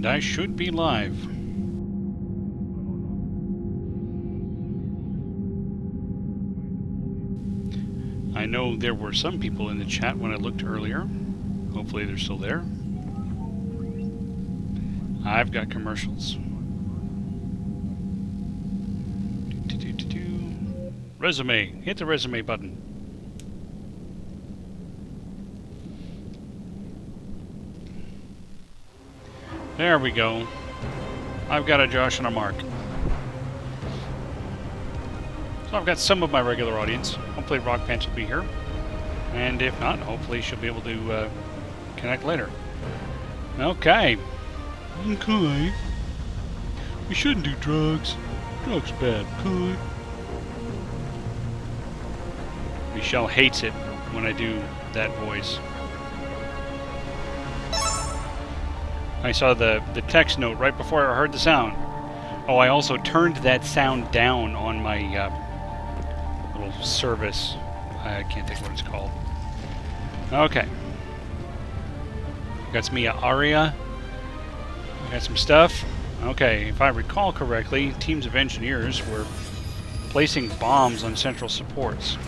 And I should be live. I know there were some people in the chat when I looked earlier. Hopefully they're still there. I've got commercials. Resume. Hit the resume button. There we go. I've got a Josh and a Mark. So I've got some of my regular audience. Hopefully Rock Pants will be here. And if not, hopefully she'll be able to connect later. Okay. Okay. We shouldn't do drugs. Drugs are bad. Okay. Michelle hates it when I do that voice. I saw the text note right before I heard the sound. Oh, I also turned that sound down on my little service. I can't think what it's called. Okay. Got some Aria. Got some stuff. Okay, if I recall correctly, teams of engineers were placing bombs on central supports.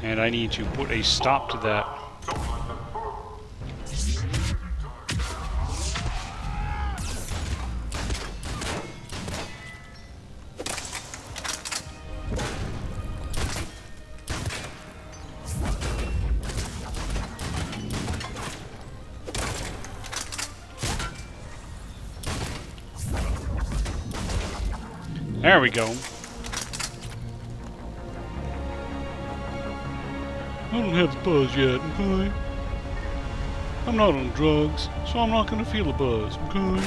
And I need to put a stop to that. There we go. I don't have the buzz yet, okay? I'm not on drugs, so I'm not gonna feel a buzz, okay?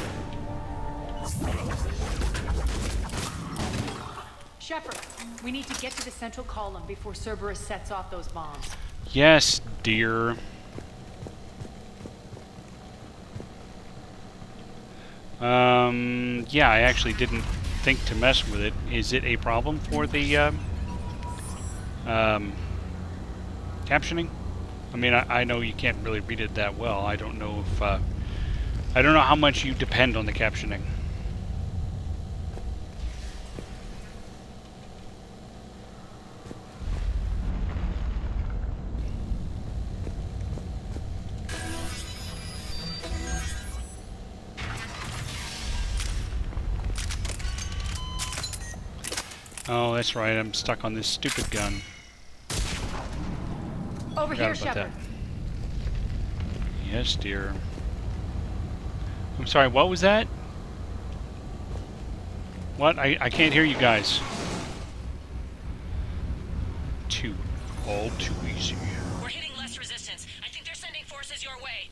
Shepard, we need to get to the central column before Cerberus sets off those bombs. Yes, dear. Yeah, I actually didn't think to mess with it. Is it a problem for the, captioning? I mean, I know you can't really read it that well. I don't know if, I don't know how much you depend on the captioning. Oh, that's right. I'm stuck on this stupid gun. Over here, Shepard. Yes, dear. I'm sorry, what was that? What? I can't hear you guys. All too easy. We're hitting less resistance. I think they're sending forces your way.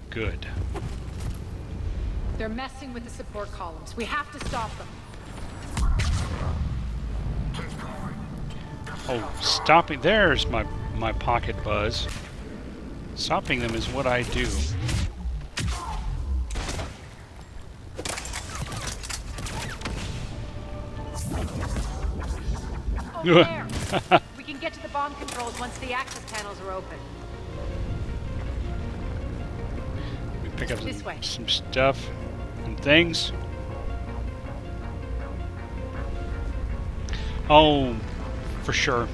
Good. They're messing with the support columns. We have to stop them. Oh, stopping. There's my pocket buzz. Stopping them is what I do. Over there. We can get to the bomb controls once the access panels are open. We pick up This way. some stuff and things. Oh, for sure.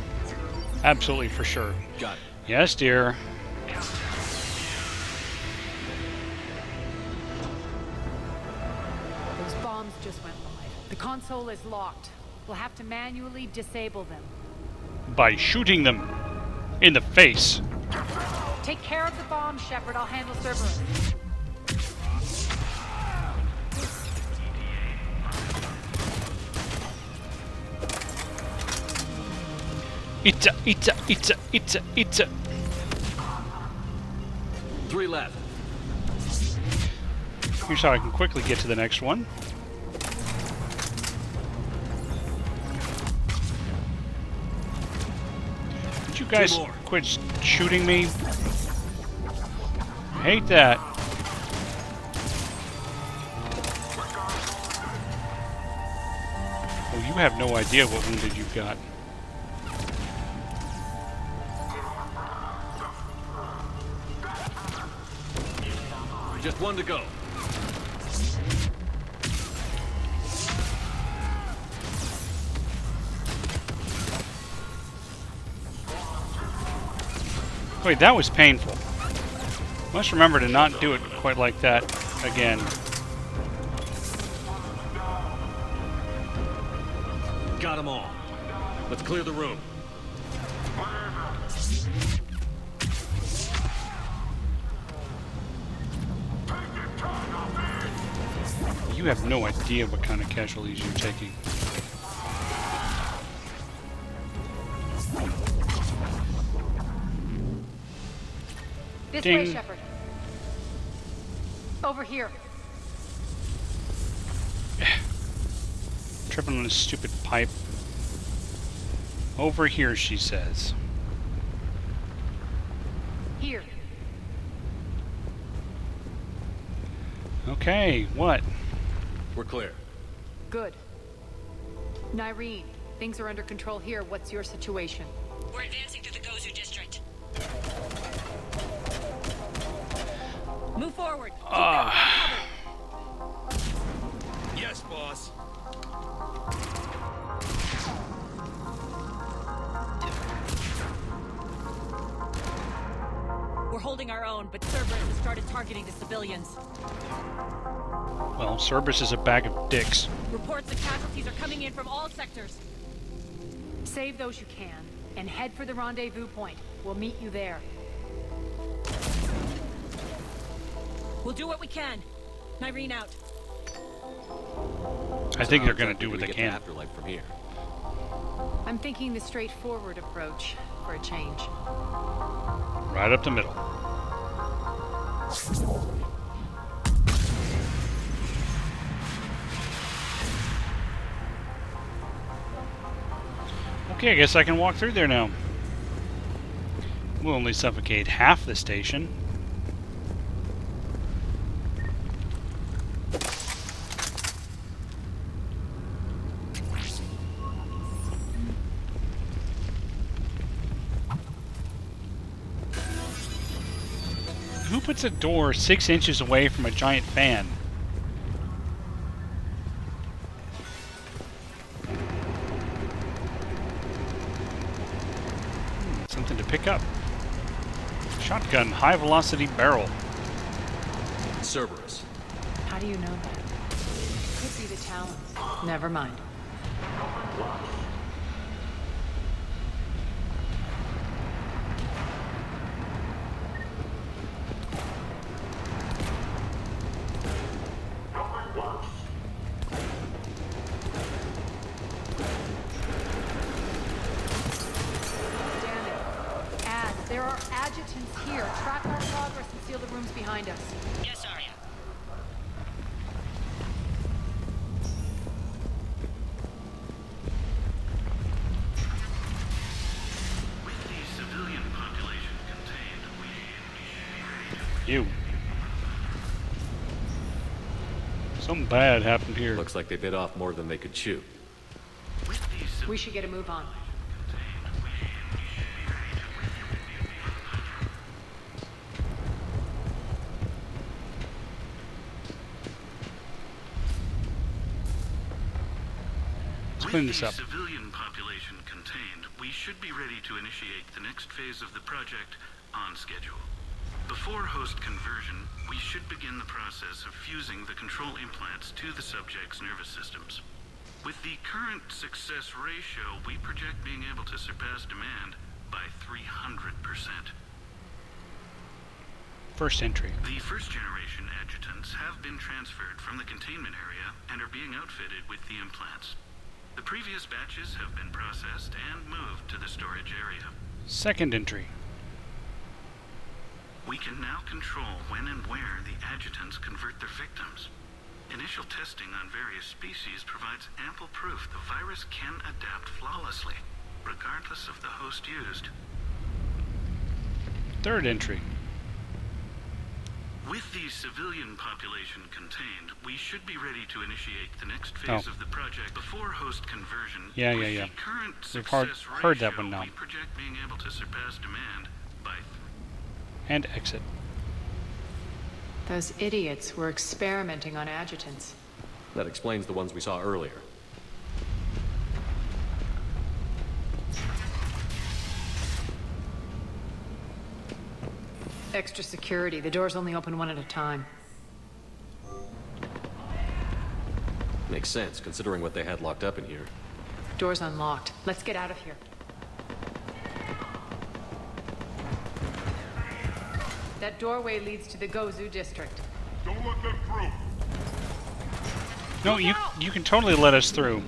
Absolutely for sure. Got it. Yes, dear. Those bombs just went live. The console is locked. We'll have to manually disable them. By shooting them in the face. Take care of the bomb, Shepard. I'll handle Cerberus. It's. 3 left. Here's how I can quickly get to the next one. Would you guys quit shooting me? I hate that. Oh, you have no idea what wounded you've got. Just one to go. Wait, that was painful. Must remember to not do it quite like that again. Got them all. Let's clear the room. You have no idea what kind of casualties you're taking. This Ding. way, Shepard. Over here. Tripping on a stupid pipe. Over here, she says. Here. Okay, what? We're clear. Good. Nyreen, things are under control here. What's your situation? We're advancing through the Gozu district. Move forward. Yes, boss. We're holding our own, but Cerberus has started targeting the civilians. Well, Cerberus is a bag of dicks. Reports of casualties are coming in from all sectors. Save those you can, and head for the rendezvous point. We'll meet you there. We'll do what we can. Nyreen out. I think they're gonna do what they can. Afterlife from here. I'm thinking the straightforward approach for a change. Right up the middle. Okay, I guess I can walk through there now. We'll only suffocate half the station. Who puts a door 6 inches away from a giant fan? Something to pick up. Shotgun, high velocity barrel. Cerberus. How do you know that? Could be the Talons. Never mind. Damn it. Ad, there are adjutants here. Track our progress and seal the rooms behind us. Yes, Arya. With the civilian population contained, You. Something bad happened here. Looks like they bit off more than they could chew. with the We should get a move on. Let's clean this up. civilian population contained, we should be ready to initiate the next phase of the project on schedule. Before host conversion, we should begin the process of fusing the control implants to the subject's nervous systems. With the current success ratio, we project being able to surpass demand by 300%. First entry. The first generation adjutants have been transferred from the containment area and are being outfitted with the implants. The previous batches have been processed and moved to the storage area. Second entry. We can now control when and where the adjutants convert their victims. Initial testing on various species provides ample proof the virus can adapt flawlessly, regardless of the host used. Third entry. With the civilian population contained, we should be ready to initiate the next phase of the project before host conversion. Yeah. With the current We've success heard that ratio, one now. we project being able to surpass demand by And exit. Those idiots were experimenting on adjutants. That explains the ones we saw earlier. Extra security. The doors only open one at a time. Makes sense, considering what they had locked up in here. Door's unlocked. Let's get out of here. That doorway leads to the Gozu district. Don't let them through. No, you can totally let us through.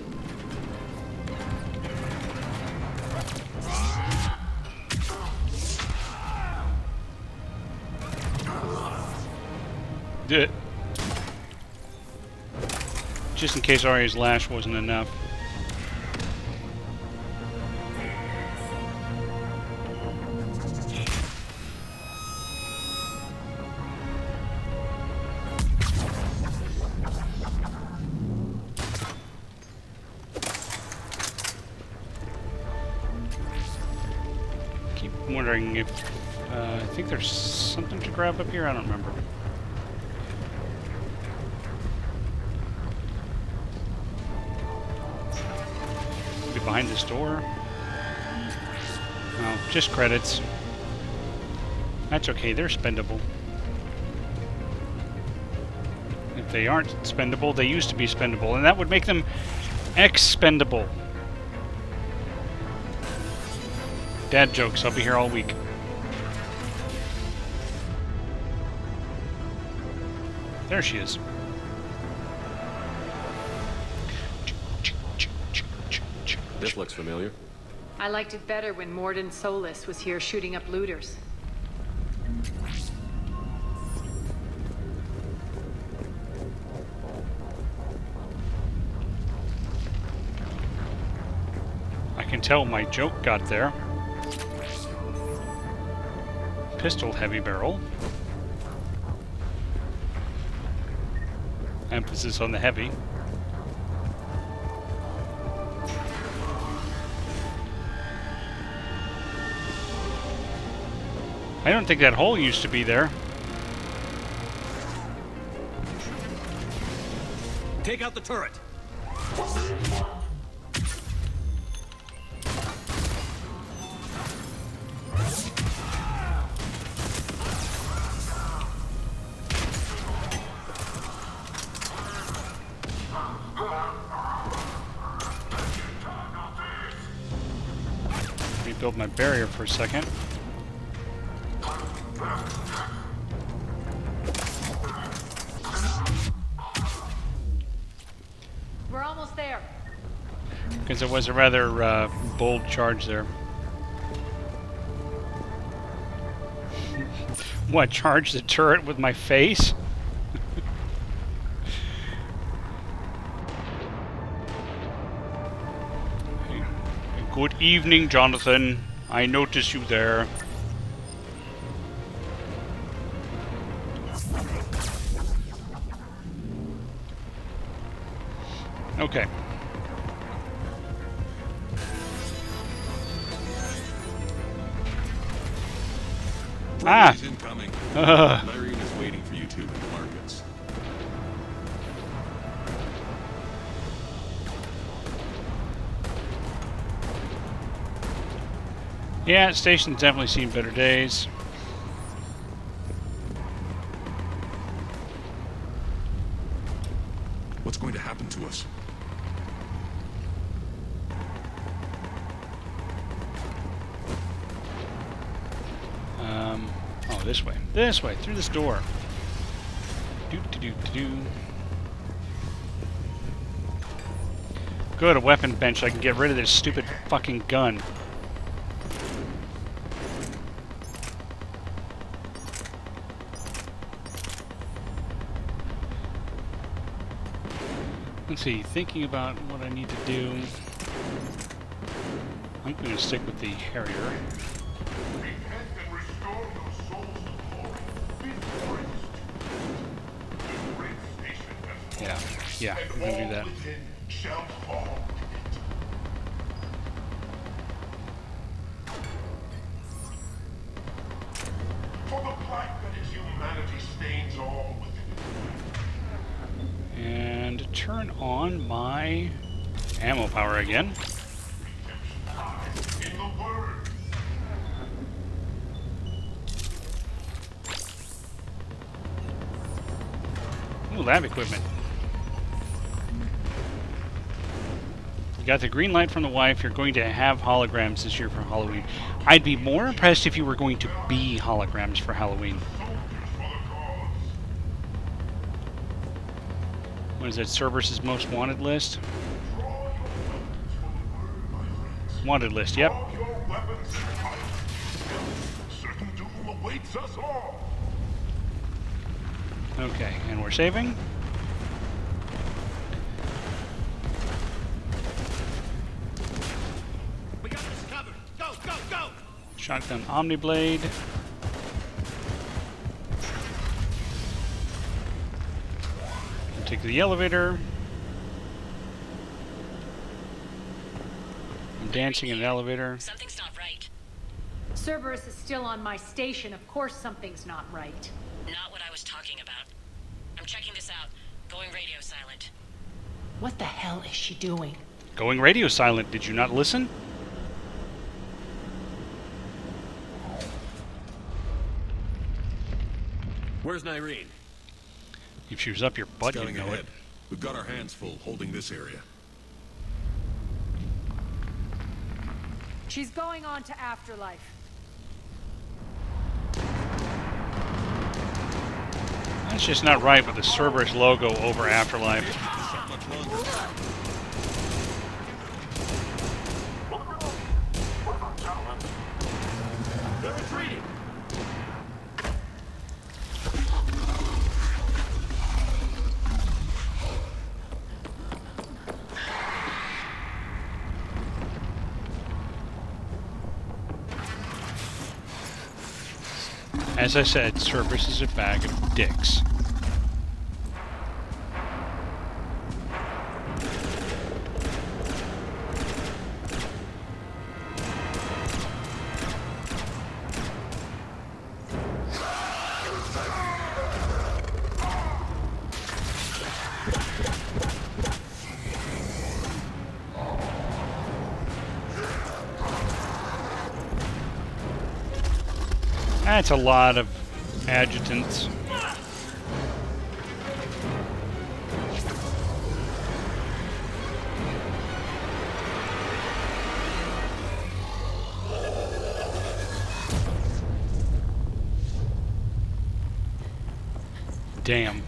Do it. Just in case Arya's lash wasn't enough. Keep wondering if I think there's something to grab up here. I don't remember. Behind this door. Oh, just credits. That's okay, they're spendable. If they aren't spendable, they used to be spendable, and that would make them expendable. Dad jokes, I'll be here all week. There she is. This looks familiar. I liked it better when Mordin Solus was here shooting up looters. I can tell my joke got there. Pistol heavy barrel. Emphasis on the heavy. I don't think that hole used to be there. Take out the turret! Rebuild my barrier for a second. We're almost there. Because it was a rather bold charge there. What, charge the turret with my face? Good evening, Jonathan. I notice you there. Okay. Ah! He's incoming. Ugh. Larian is waiting for you two in the markets. Yeah, station's definitely seen better days. What's going to happen to us? Oh, this way. This way, through this door. Do. Good, a weapon bench. I can get rid of this stupid fucking gun. Let's see, thinking about what I need to do. I'm going to stick with the Harrier. Repent and restore your souls to glory. Before the great station has fallen, Yeah, and we're going to do all that. within shall fall. For the plague that is humanity stains all. turn on my ammo power again. In the word. Ooh, lab equipment. You got the green light from the wife. You're going to have holograms this year for Halloween. I'd be more impressed if you were going to be holograms for Halloween. What is that? Cerberus' most wanted list? Wanted list, yep. All your weapons and fire. Certain doom awaits us all. Okay, and we're saving. We got this covered. Go, go, go! Shotgun Omniblade. We'll take the elevator. I'm dancing in an elevator. Something's not right. Cerberus is still on my station. Of course something's not right. Not what I was talking about. I'm checking this out. Going radio silent. What the hell is she doing? Going radio silent. Did you not listen? Where's Nyreen? If she was up your butt, you'd Scouting know ahead. it. We've got our hands full holding this area. She's going on to Afterlife. That's just not right with the Cerberus logo over Afterlife. Not much longer. They're retreating! As I said, Cerberus is a bag of dicks. That's a lot of adjutants. Damn.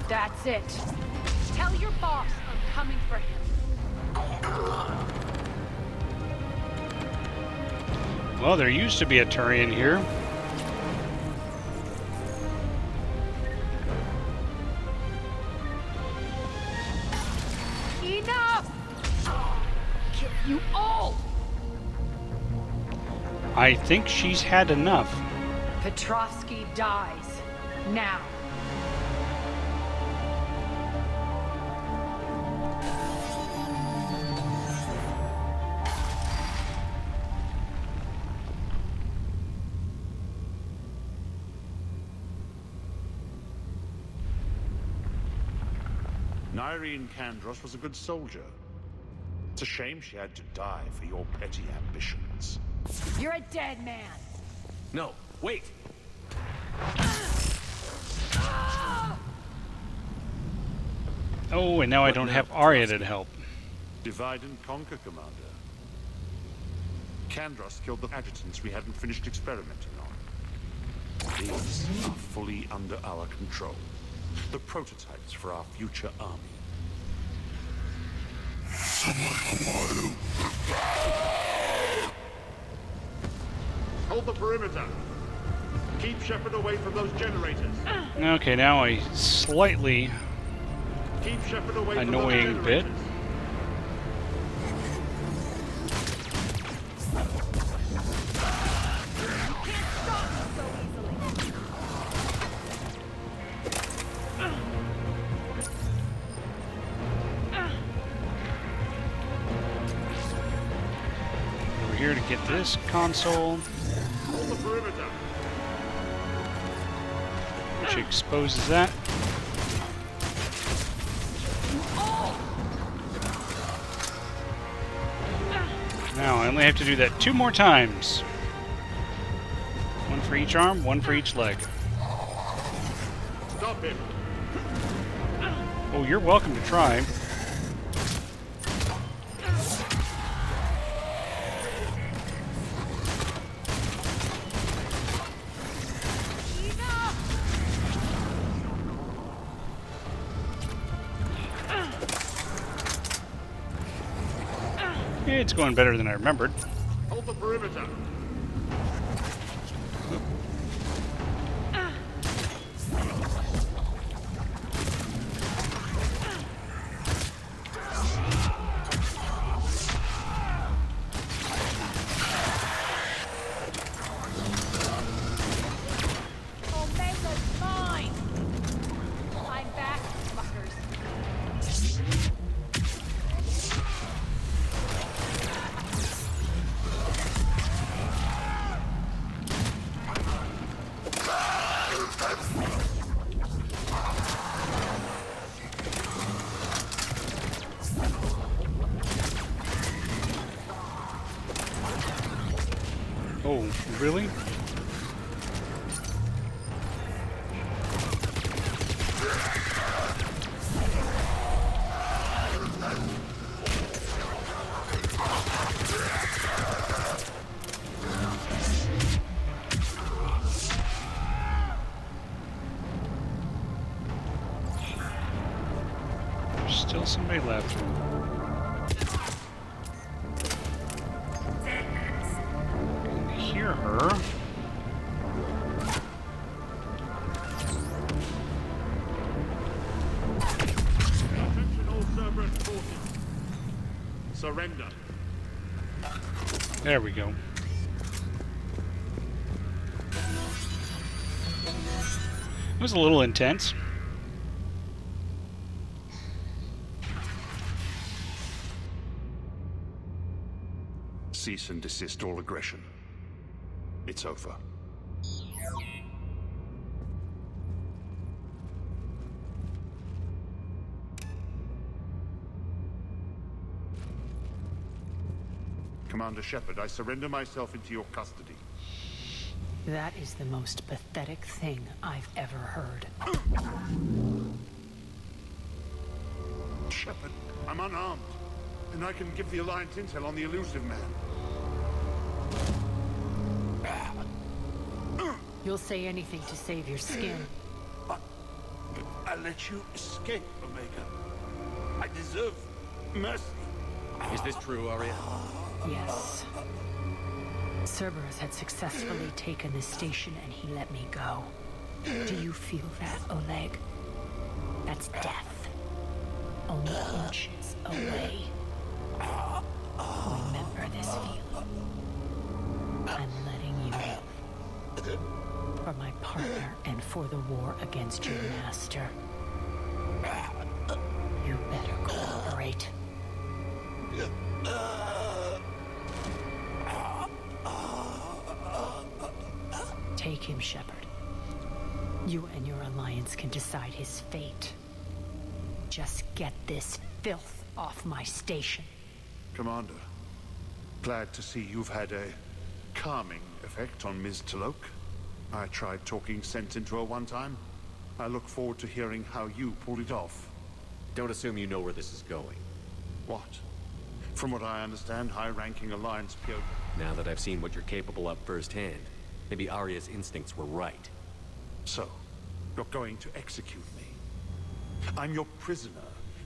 That's it. Tell your boss I'm coming for him. Well, there used to be a Turian here. Enough! Kill you all! I think she's had enough. Petrovsky dies. Now. Nyreen Kandros was a good soldier. It's a shame she had to die for your petty ambitions. You're a dead man. No, wait! Oh, and now I don't have Arya to help. Divide and conquer, Commander. Kandros killed the adjutants we hadn't finished experimenting on. These are fully under our control. The prototypes for our future army. Hold the perimeter. Keep Shepard away from those generators. Okay, now a slightly Keep Shepard away from annoying those bit. generators. here to get this console, Hold the perimeter. which exposes that. Now I only have to do that 2 more times. 1 for each arm, 1 for each leg. Stop him. Oh, you're welcome to try. It's going better than I remembered. Hold the perimeter. Omega's mine! I'm back, fuckers. Oh, really? There's still somebody left. Can hear her. Attention all Cerberus forces. Surrender. There we go. It was a little intense. Cease and desist all aggression. It's over. Commander Shepard, I surrender myself into your custody. That is the most pathetic thing I've ever heard. Shepard, I'm unarmed, and I can give the Alliance intel on the elusive man. You'll say anything to save your skin. I let you escape, Omega. I deserve mercy. Is this true, Arya? Yes. Cerberus had successfully taken the station and he let me go. Do you feel that, Oleg? That's death. Only inches away. Remember this feeling. I'm letting you live. For my partner and for the war against your master. You better cooperate. Take him, Shepard. You and your alliance can decide his fate. Just get this filth off my station. Commander, glad to see you've had a calming effect on Ms. Talok. I tried talking sense into her one time. I look forward to hearing how you pulled it off. Don't assume you know where this is going. What? From what I understand, high-ranking Alliance PO... Now that I've seen what you're capable of firsthand, maybe Arya's instincts were right. So, you're going to execute me. I'm your prisoner.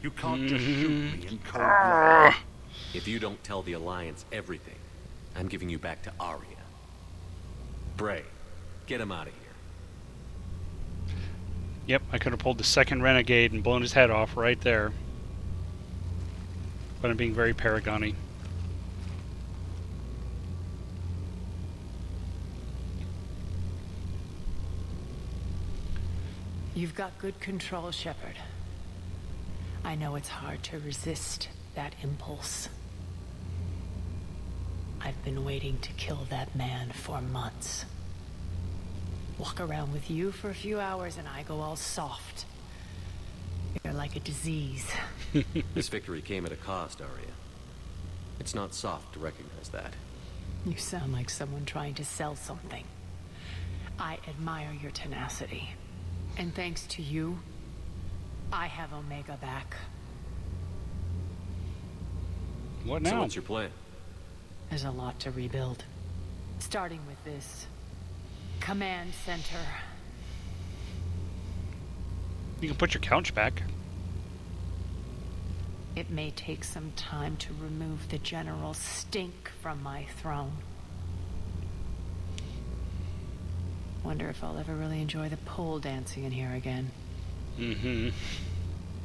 You can't just shoot me in cold blood. If you don't tell the Alliance everything, I'm giving you back to Arya. Bray, get him out of here. Yep, I could have pulled the second renegade and blown his head off right there. But I'm being very Paragon-y. You've got good control, Shepard. I know it's hard to resist that impulse. I've been waiting to kill that man for months. Walk around with you for a few hours and I go all soft. You're like a disease. This victory came at a cost, Arya. It's not soft to recognize that. You sound like someone trying to sell something. I admire your tenacity. And thanks to you, I have Omega back. What now? So what's your plan? There's a lot to rebuild. Starting with this command center. You can put your couch back. It may take some time to remove the general stink from my throne. Wonder if I'll ever really enjoy the pole dancing in here again. Mm-hmm.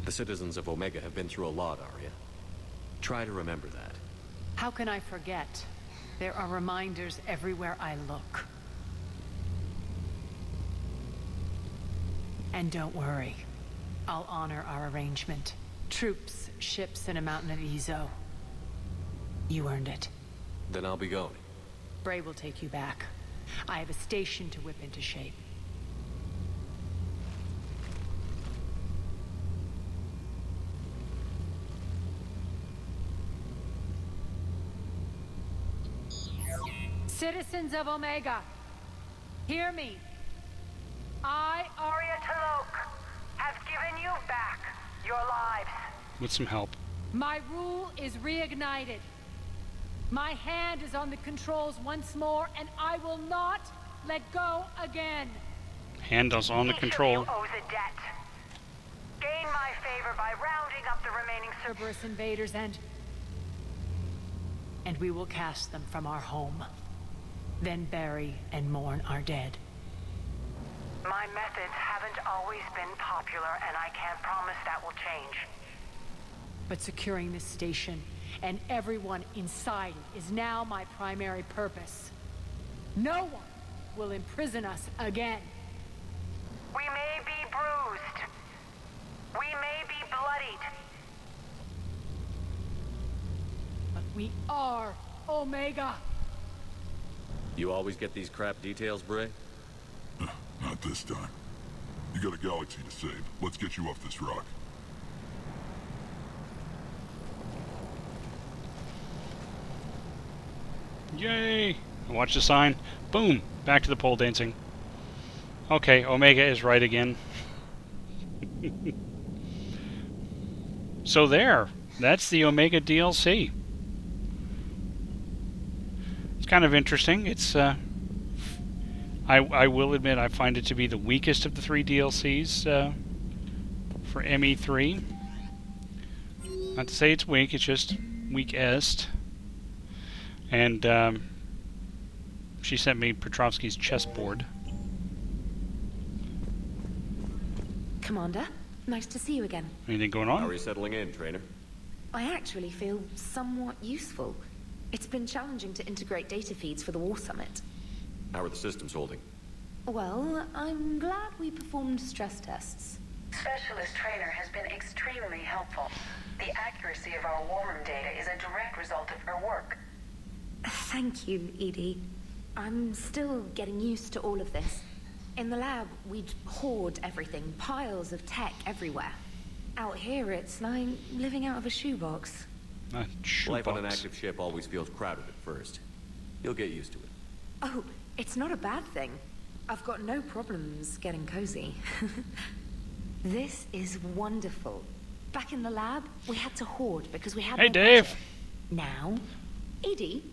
The citizens of Omega have been through a lot, Arya. Try to remember that. How can I forget? There are reminders everywhere I look. And don't worry. I'll honor our arrangement. Troops, ships, and a mountain of Izo. You earned it. Then I'll be going. Bray will take you back. I have a station to whip into shape. Citizens of Omega, hear me. I, Arya T'Loak, have given you back your lives. With some help. My rule is reignited. My hand is on the controls once more, and I will not let go again. Hand us on the Each control. of you owes a debt. Gain my favor by rounding up the remaining Cerberus invaders and we will cast them from our home. Then bury and mourn our dead. My methods haven't always been popular, and I can't promise that will change. But securing this station and everyone inside it is now my primary purpose. No one will imprison us again. We may be bruised. We may be bloodied. But we are Omega. You always get these crap details, Bray? Not this time. You got a galaxy to save. Let's get you off this rock. Yay! Watch the sign. Boom! Back to the pole dancing. Okay, Omega is right again. So there. That's the Omega DLC. It's kind of interesting. It's, I will admit I find it to be the weakest of the 3 DLCs for ME3. Not to say it's weak, it's just weakest. And she sent me Petrovsky's chessboard. Commander, nice to see you again. Anything going on? How are you settling in, trainer? I actually feel somewhat useful. It's been challenging to integrate data feeds for the War Summit. How are the systems holding? Well, I'm glad we performed stress tests. Specialist Trainer has been extremely helpful. The accuracy of our war room data is a direct result of her work. Thank you, Edie. I'm still getting used to all of this. In the lab, we'd hoard everything, piles of tech everywhere. Out here, it's like living out of a shoebox. Life on an active ship always feels crowded at first. You'll get used to it. Oh, it's not a bad thing. I've got no problems getting cozy. This is wonderful. Back in the lab, we had to hoard because we had Hey, no Dave. budget. Now, Edie,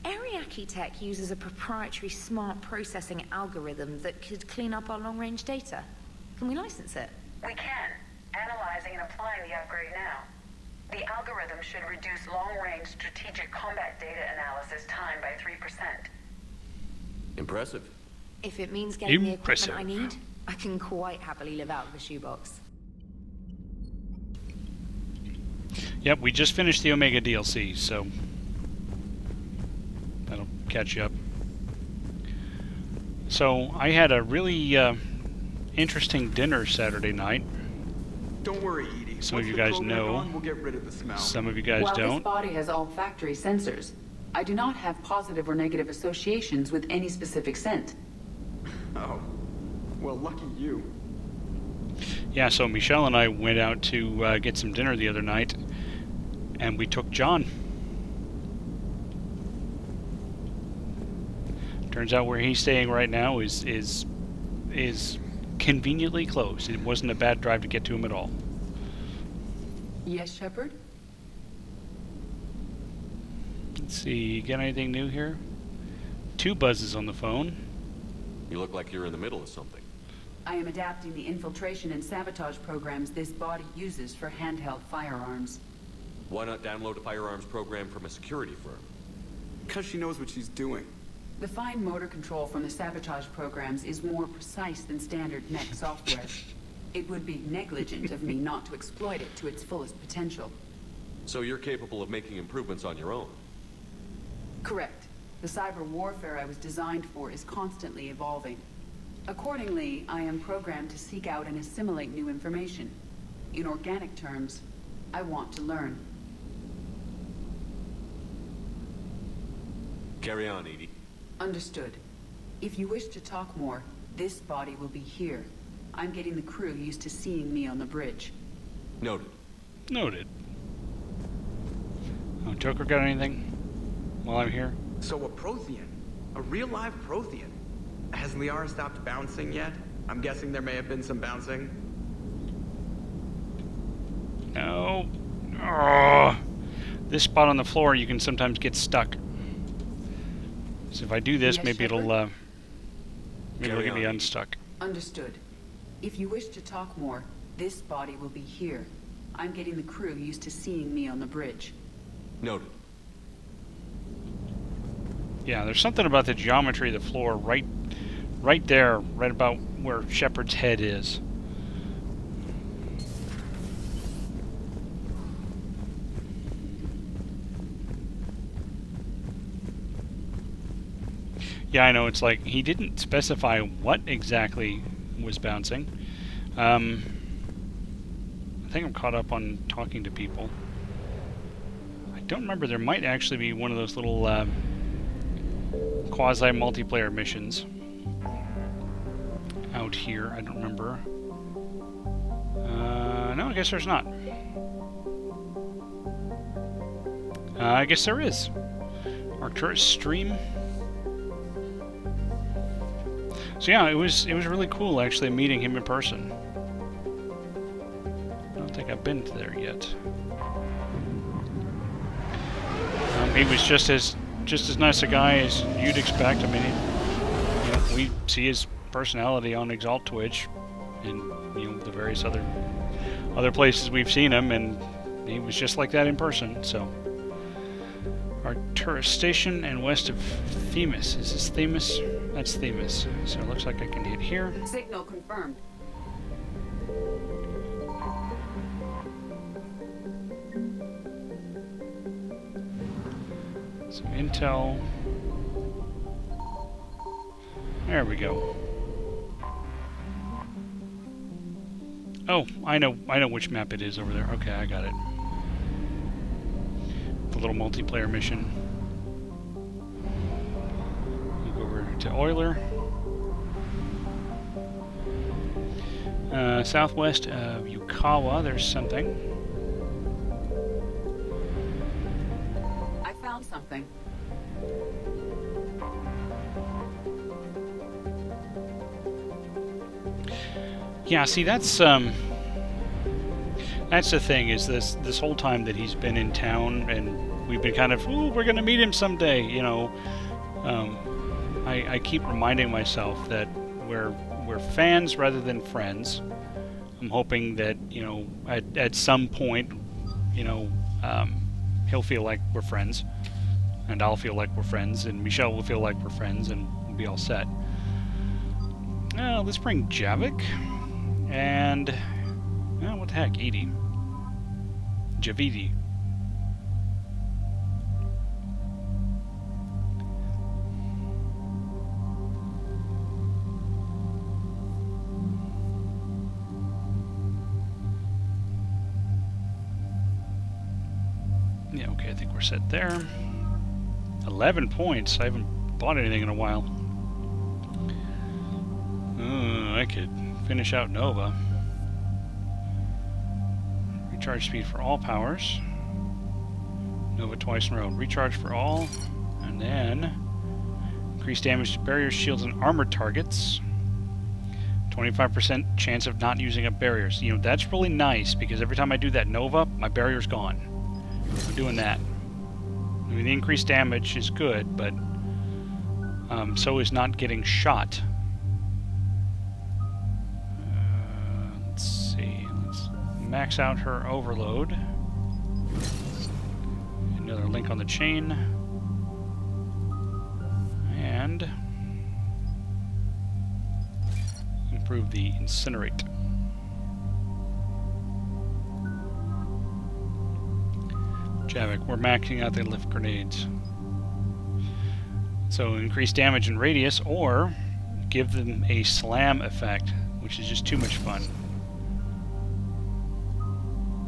Ariake Tech uses a proprietary smart processing algorithm that could clean up our long-range data. Can we license it? We can. Analyzing and applying the upgrade now. The algorithm should reduce long-range strategic combat data analysis time by 3%. Impressive. If it means getting the Impressive. equipment I need, I can quite happily live out of the shoebox. Yep, we just finished the Omega DLC, so that'll catch you up. So I had a really interesting dinner Saturday night. Don't worry, Edie. Some of Once you the guys program know. on, we'll get rid of the smell. Some of you guys While don't. this body has all factory sensors, I do not have positive or negative associations with any specific scent. Oh. Well, lucky you. Yeah, so Michelle and I went out to get some dinner the other night, and we took John. Turns out where he's staying right now is conveniently close. It wasn't a bad drive to get to him at all. Yes, Shepard? Let's see, got anything new here? 2 buzzes on the phone. You look like you're in the middle of something. I am adapting the infiltration and sabotage programs this body uses for handheld firearms. Why not download a firearms program from a security firm? Because she knows what she's doing. The fine motor control from the sabotage programs is more precise than standard mech software. It would be negligent of me not to exploit it to its fullest potential. So you're capable of making improvements on your own? Correct. The cyber warfare I was designed for is constantly evolving. Accordingly, I am programmed to seek out and assimilate new information. In organic terms, I want to learn. Carry on, Edie. Understood. If you wish to talk more, this body will be here. I'm getting the crew used to seeing me on the bridge. Noted. Noted. Oh, Joker got anything while I'm here? So a Prothean. A real live Prothean. Has Liara stopped bouncing yet? I'm guessing there may have been some bouncing. No. Oh. This spot on the floor, you can sometimes get stuck. So if I do this, Yes, maybe Shepard? it'll get me unstuck. Understood. If you wish to talk more, this body will be here. I'm getting the crew used to seeing me on the bridge. Noted. Yeah, there's something about the geometry of the floor right there, right about where Shepard's head is. Yeah, I know, it's like, he didn't specify what exactly was bouncing. I think I'm caught up on talking to people. I don't remember, there might actually be one of those little quasi-multiplayer missions out here. I don't remember. No, I guess there's not. I guess there is. Arcturus Stream. So yeah, it was really cool actually meeting him in person. I don't think I've been there yet. He was just as nice a guy as you'd expect. I mean, we see his personality on Exalt Twitch, and the various other places we've seen him, and he was just like that in person. So, Arcturus Station and west of Themis. Is this Themis? That's Themis. So it looks like I can hit here. Signal confirmed. Some intel. There we go. Oh, I know which map it is over there. Okay, I got it. The little multiplayer mission. We'll go over to Euler. Southwest of Yukawa, there's something. I found something. Yeah, see, that's the thing, is this whole time that he's been in town, and we've been kind of, ooh, we're gonna meet him someday, I keep reminding myself that we're fans rather than friends. I'm hoping that, at some point, he'll feel like we're friends, and I'll feel like we're friends, and Michelle will feel like we're friends, and we'll be all set. Let's bring Javik. And, what the heck, Edie. Javidi. Yeah, okay, I think we're set there. 11 points. I haven't bought anything in a while. I could finish out Nova. Recharge speed for all powers. Nova twice in a row. Recharge for all. And then increase damage to barriers, shields, and armored targets. 25% chance of not using up barriers. You know, that's really nice because every time I do that Nova, my barrier's gone. I'm doing that. I mean, the increased damage is good, but so is not getting shot. Let's see. Let's max out her overload. Another link on the chain. And improve the incinerate. Javik, we're maxing out the lift grenades. So increase damage and radius, or give them a slam effect, which is just too much fun.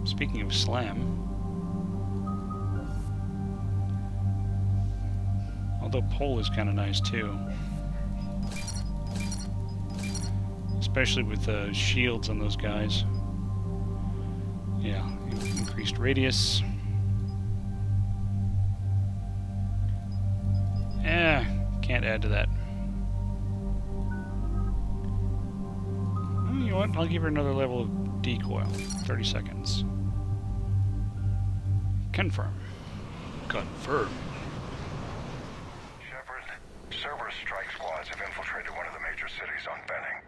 Speaking of slam, although pole is kind of nice too. Especially with the shields on those guys. Yeah, increased radius. Can't add to that. You know what? I'll give her another level of decoil. 30 seconds. Confirm. Confirm. Shepard, Cerberus strike squads have infiltrated one of the major cities on Benning.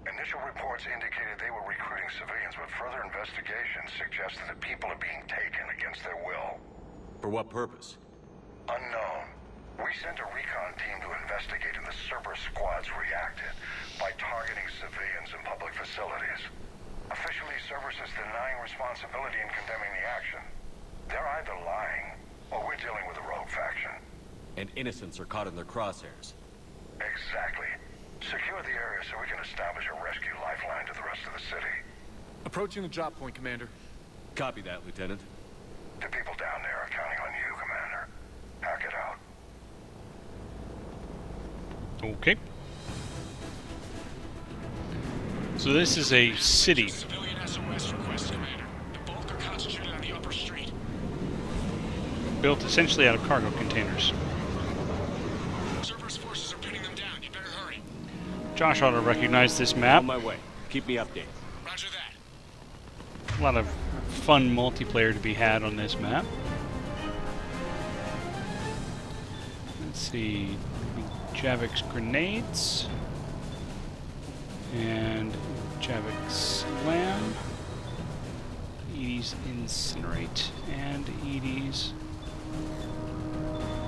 Initial reports indicated they were recruiting civilians, but further investigation suggested that people are being taken against their will. For what purpose? Unknown. We sent a recon team to investigate, and the Cerberus squads reacted by targeting civilians and public facilities. Officially, Cerberus is denying responsibility and condemning the action. They're either lying, or we're dealing with a rogue faction. And innocents are caught in their crosshairs. Exactly. Secure the area so we can establish a rescue lifeline to the rest of the city. Approaching the drop point, Commander. Copy that, Lieutenant. The people down there are counting on you, Commander. Hack it out. Okay. So this is a city. Civilian SOS request, Commander. The bulk are concentrated on the upper street. Built essentially out of cargo containers. Cerberus forces are pinning them down. You better hurry. Josh ought to recognize this map. On my way. Keep me updated. Roger that. A lot of fun multiplayer to be had on this map. Let's see. Javik's grenades. And Javik's slam. Edie's incinerate. And Edie's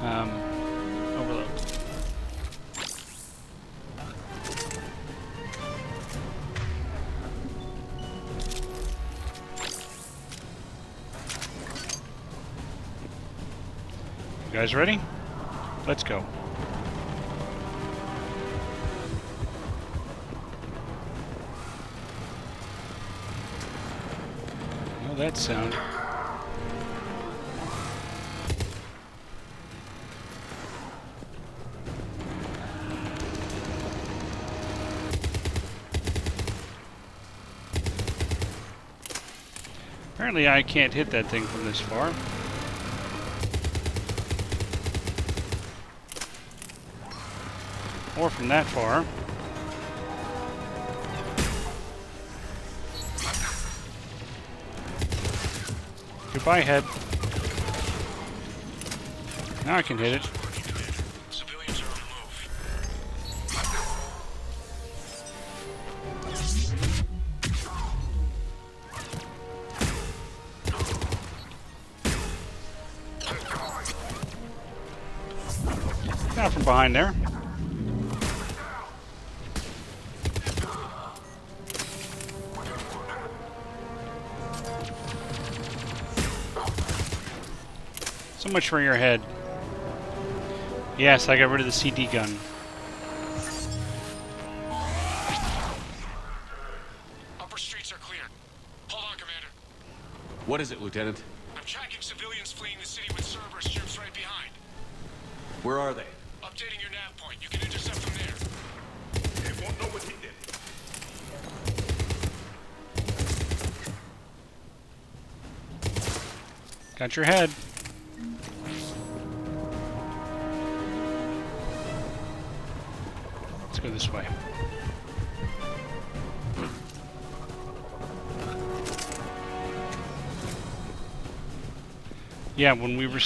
overload. You guys ready? Let's go. Oh, that sound. Apparently I can't hit that thing from this far. Or from that far. Goodbye, head. Now I can hit it. Civilians are on the move. Down from behind there. So much for your head. Yes, I got rid of the CD gun. Upper streets are cleared. Hold on, Commander. What is it, Lieutenant? I'm tracking civilians fleeing the city with Cerberus ships right behind. Where are they? Updating your nav point. You can intercept from there. They won't know what he did. Got your head. Let's go this way. Yeah, when we were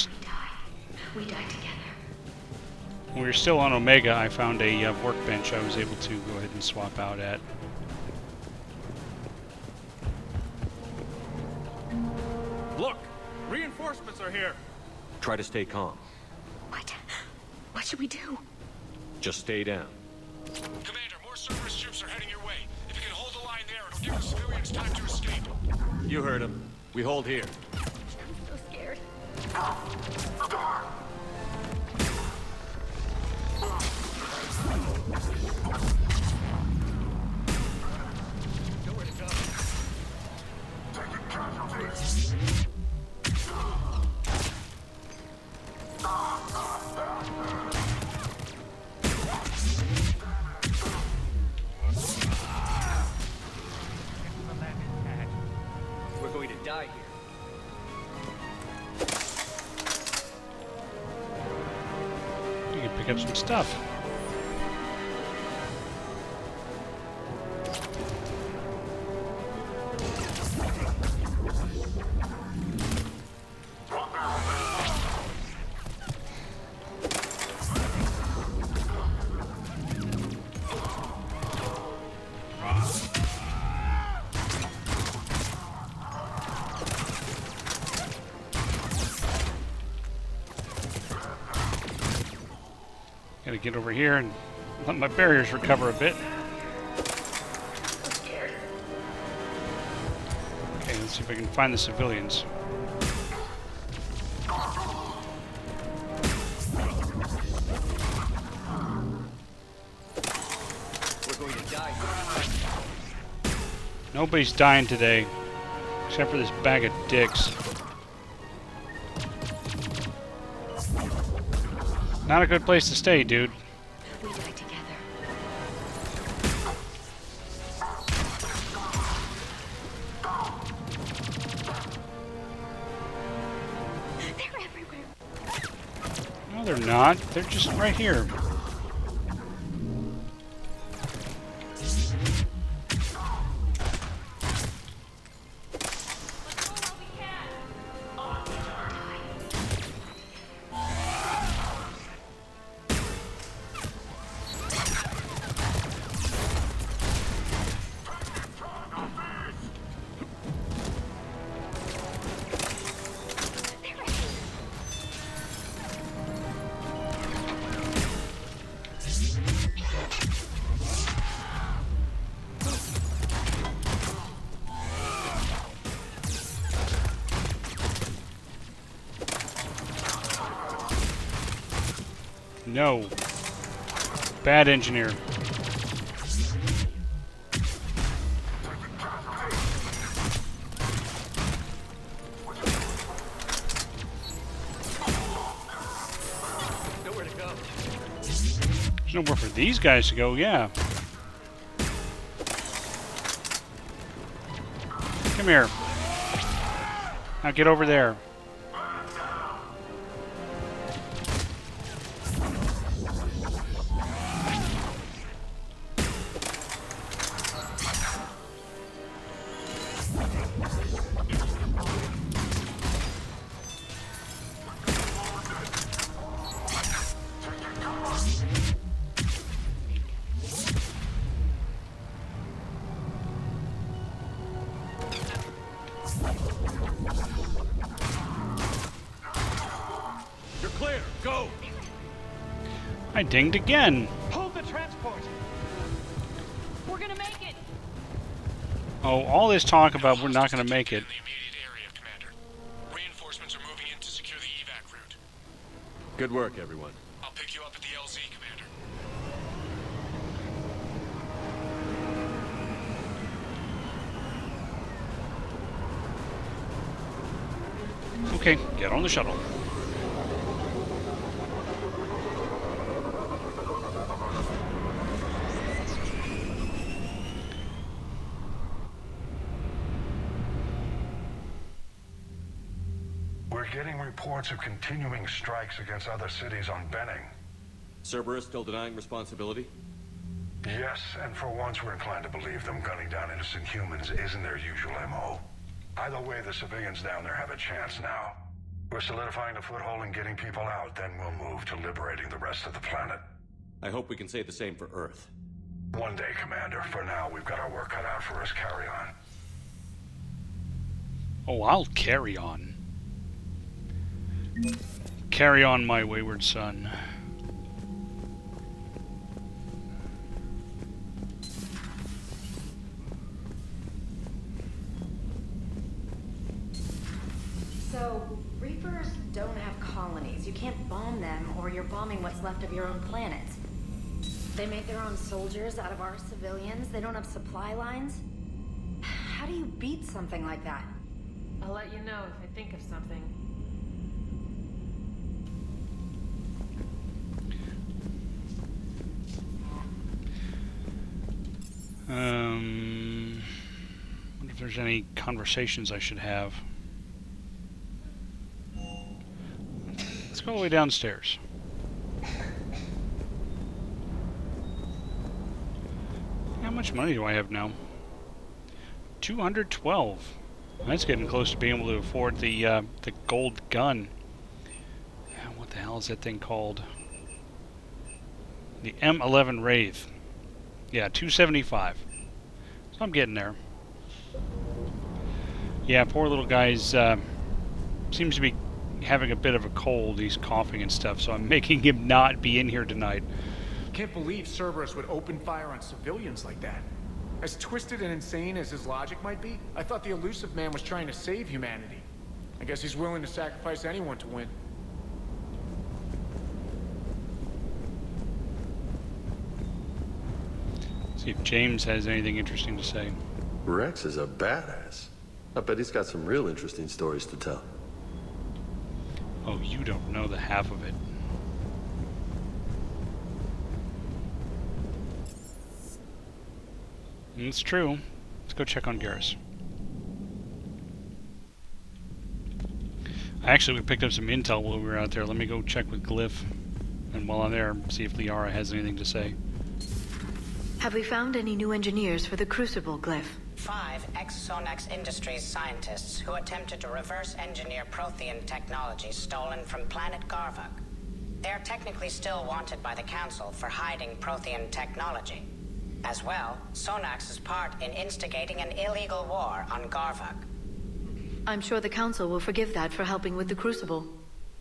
when we were still on Omega, I found a workbench I was able to go ahead and swap out at. Look! Reinforcements are here! Try to stay calm. What should we do? Just stay down. Commander, more Cerberus troops are heading your way. If you can hold the line there, it'll give the civilians time to escape. You heard him. We hold here. I'm so scared. Nowhere to go. Taking casualties. We're going to die here. You can pick up some stuff. Gotta get over here and let my barriers recover a bit. Okay, let's see if I can find the civilians. We're going to die here. Nobody's dying today, except for this bag of dicks. Not a good place to stay, dude. We die together. They're everywhere. No, they're not. They're just right here. No. Bad engineer. Nowhere to go. There's nowhere for these guys to go, yeah. Come here. Now get over there. You're clear. Go! I dinged again. Hold the transport! We're gonna make it! Oh, all this talk about we're not going to make it. Reinforcements are moving in to secure the evac route. Good work, everyone. I'll pick you up at the LZ, Commander. Okay, get on the shuttle. We're getting reports of continuing strikes against other cities on Benning. Cerberus still denying responsibility? Yes, and for once we're inclined to believe them gunning down innocent humans isn't their usual MO. Either way, the civilians down there have a chance now. We're solidifying a foothold and getting people out, then we'll move to liberating the rest of the planet. I hope we can say the same for Earth. One day, Commander. For now, we've got our work cut out for us. Carry on. Oh, I'll carry on. Carry on, my wayward son. So, Reapers don't have colonies. You can't bomb them, or you're bombing what's left of your own planet. They make their own soldiers out of our civilians. They don't have supply lines. How do you beat something like that? I'll let you know if I think of something. Wonder if there's any conversations I should have. Let's go all the way downstairs. How much money do I have now? 212. That's getting close to being able to afford the gold gun. What the hell is that thing called? The M11 Wraith. Yeah, 275. So I'm getting there. Yeah, poor little guy's seems to be having a bit of a cold. He's coughing and stuff, so I'm making him not be in here tonight. Can't believe Cerberus would open fire on civilians like that. As twisted and insane as his logic might be, I thought the elusive man was trying to save humanity. I guess he's willing to sacrifice anyone to win. See if James has anything interesting to say. Rex is a badass. I bet he's got some real interesting stories to tell. Oh, you don't know the half of it. It's true. Let's go check on Garrus. Actually, we picked up some intel while we were out there. Let me go check with Glyph. And while I'm there, see if Liara has anything to say. Have we found any new engineers for the Crucible, Glyph? 5 ex-Sonax Industries scientists who attempted to reverse engineer Prothean technology stolen from planet Garvuk. They are technically still wanted by the Council for hiding Prothean technology. As well, Sonax's part in instigating an illegal war on Garvuk. I'm sure the Council will forgive that for helping with the Crucible.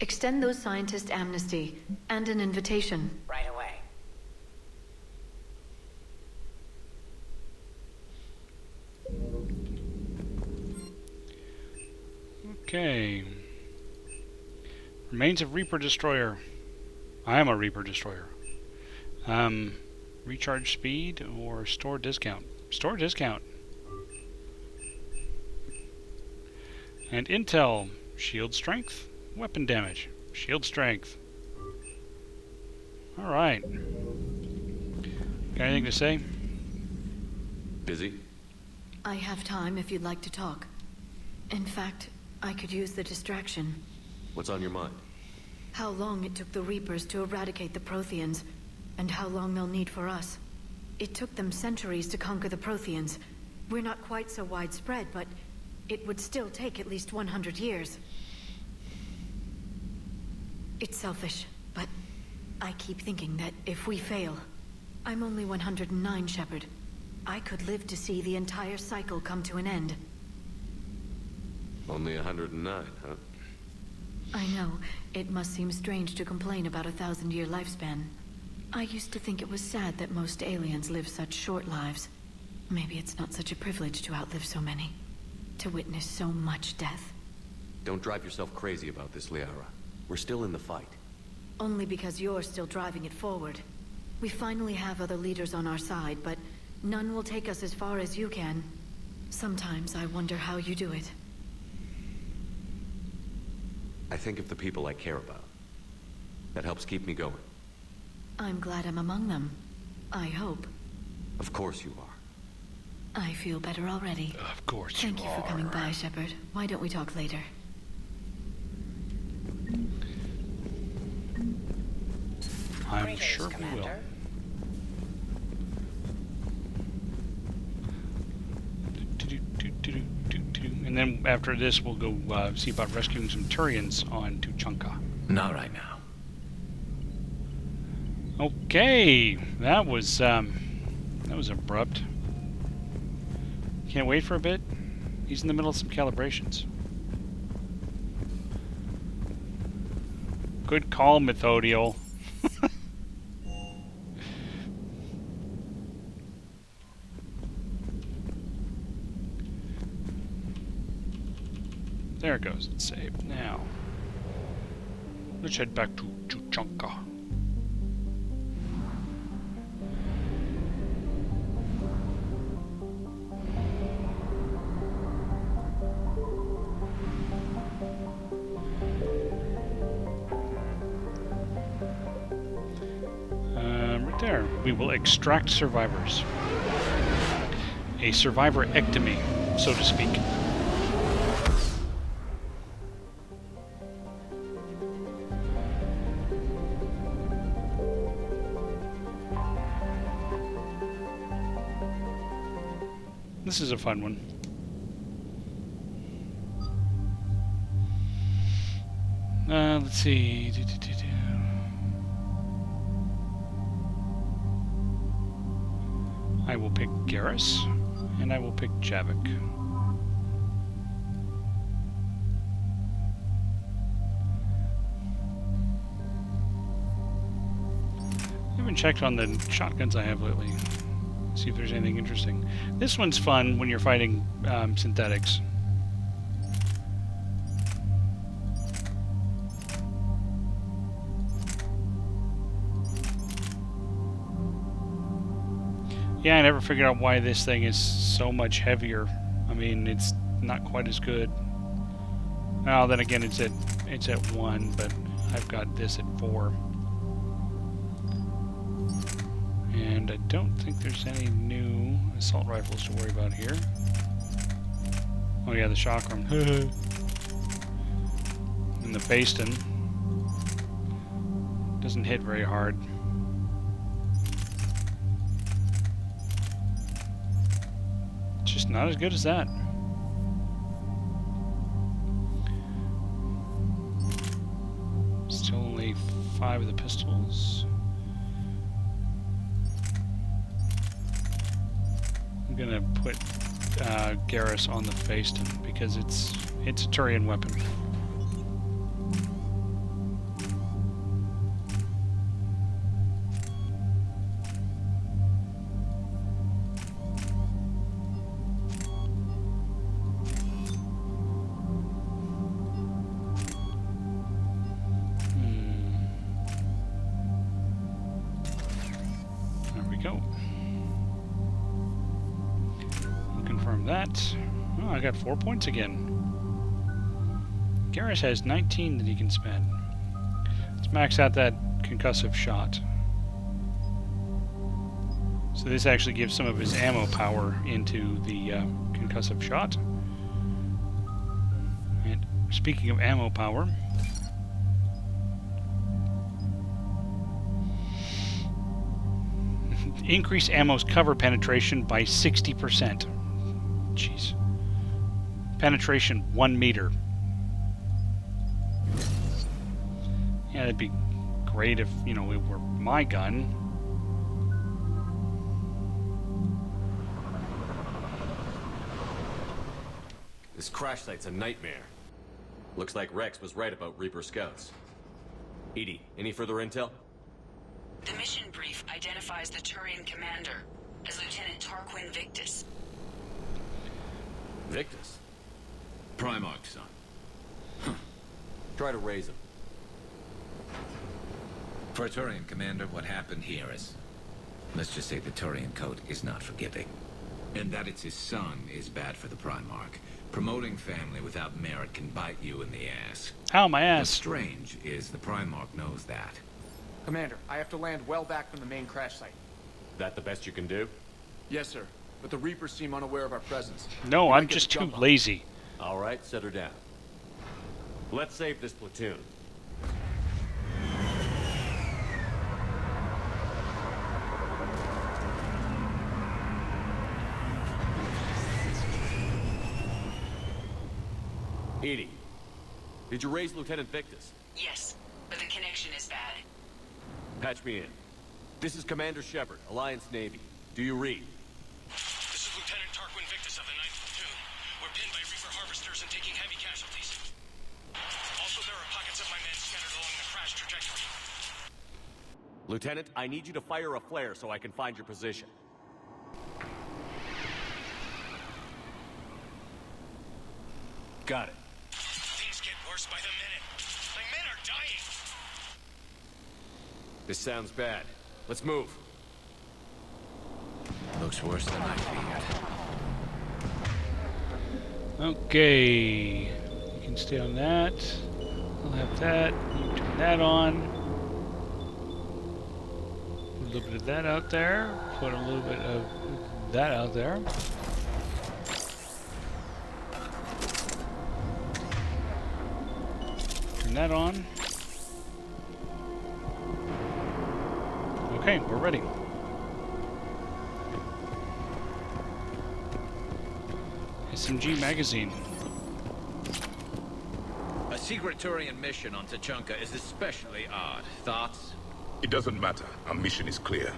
Extend those scientists amnesty and an invitation. Right away. Okay. Remains of Reaper Destroyer. I am a Reaper Destroyer. Recharge speed or store discount? Store discount. And intel. Shield strength. Weapon damage. Shield strength. Alright. Got anything to say? Busy? I have time if you'd like to talk. In fact, I could use the distraction. What's on your mind? How long it took the Reapers to eradicate the Protheans, and how long they'll need for us. It took them centuries to conquer the Protheans. We're not quite so widespread, but it would still take at least 100 years. It's selfish, but I keep thinking that if we fail... I'm only 109, Shepard. I could live to see the entire cycle come to an end. Only 109, huh? I know. It must seem strange to complain about a 1,000-year lifespan. I used to think it was sad that most aliens live such short lives. Maybe it's not such a privilege to outlive so many. To witness so much death. Don't drive yourself crazy about this, Liara. We're still in the fight. Only because you're still driving it forward. We finally have other leaders on our side, but none will take us as far as you can. Sometimes I wonder how you do it. I think of the people I care about. That helps keep me going. I'm glad I'm among them. I hope. Of course you are. I feel better already. Of course Thank you for coming by, Shepard. Why don't we talk later? Greetings, sure we will. Commander. And then after this, we'll go see about rescuing some Turians on Tuchanka. Not right now. Okay, that was abrupt. Can't wait for a bit. He's in the middle of some calibrations. Good call, Methodiel. There it goes. It's saved. Now, let's head back to Tuchanka. Right there. We will extract survivors. A survivor-ectomy, so to speak. This is a fun one. Let's see. I will pick Garrus, and I will pick Javik. I haven't checked on the shotguns I have lately. See if there's anything interesting. This one's fun when you're fighting synthetics. Yeah, I never figured out why this thing is so much heavier. I mean, it's not quite as good. Well, then again, it's at 1, but I've got this at 4. And I don't think there's any new assault rifles to worry about here. Oh yeah, the Chakram. And the Baston. Doesn't hit very hard. It's just not as good as that. Still only 5 of the pistols. I'm gonna put Garrus on the Phaeston because it's a Turian weapon. There we go. That. Oh, I got 4 points again. Garrus has 19 that he can spend. Let's max out that concussive shot. So this actually gives some of his ammo power into the concussive shot. And speaking of ammo power, increase ammo's cover penetration by 60%. Jeez. Penetration 1 meter. Yeah, that'd be great if, you know, it were my gun. This crash site's a nightmare. Looks like Rex was right about Reaper scouts. EDI, any further intel? The mission brief identifies the Turian commander as Lieutenant Tarquin Victus. Victus? Primarch, son. Try to raise him. For a Turian commander, what happened here is... let's just say the Turian code is not forgiving. And that it's his son is bad for the Primarch. Promoting family without merit can bite you in the ass. Ow, my ass. What's strange is the Primarch knows that. Commander, I have to land well back from the main crash site. That the best you can do? Yes, sir. But the Reapers seem unaware of our presence. No, I'm just too lazy. All right, set her down. Let's save this platoon. Did you raise Lieutenant Victus? Yes, but the connection is bad. Patch me in. This is Commander Shepard, Alliance Navy. Do you read? This is Lieutenant Tarquin Victus of the 9th Platoon. We're pinned by Reaper harvesters and taking heavy casualties. Also, there are pockets of my men scattered along the crash trajectory. Lieutenant, I need you to fire a flare so I can find your position. Got it. Things get worse by the minute. My men are dying. This sounds bad. Let's move. Looks worse than I feared. Okay. You can stay on that. I'll have that. You turn that on. Put a little bit of that out there. Put a little bit of that out there. Turn that on. Okay, we're ready. SMG magazine. A secret Turian mission on Tachanka is especially odd. Thoughts? It doesn't matter. Our mission is clear.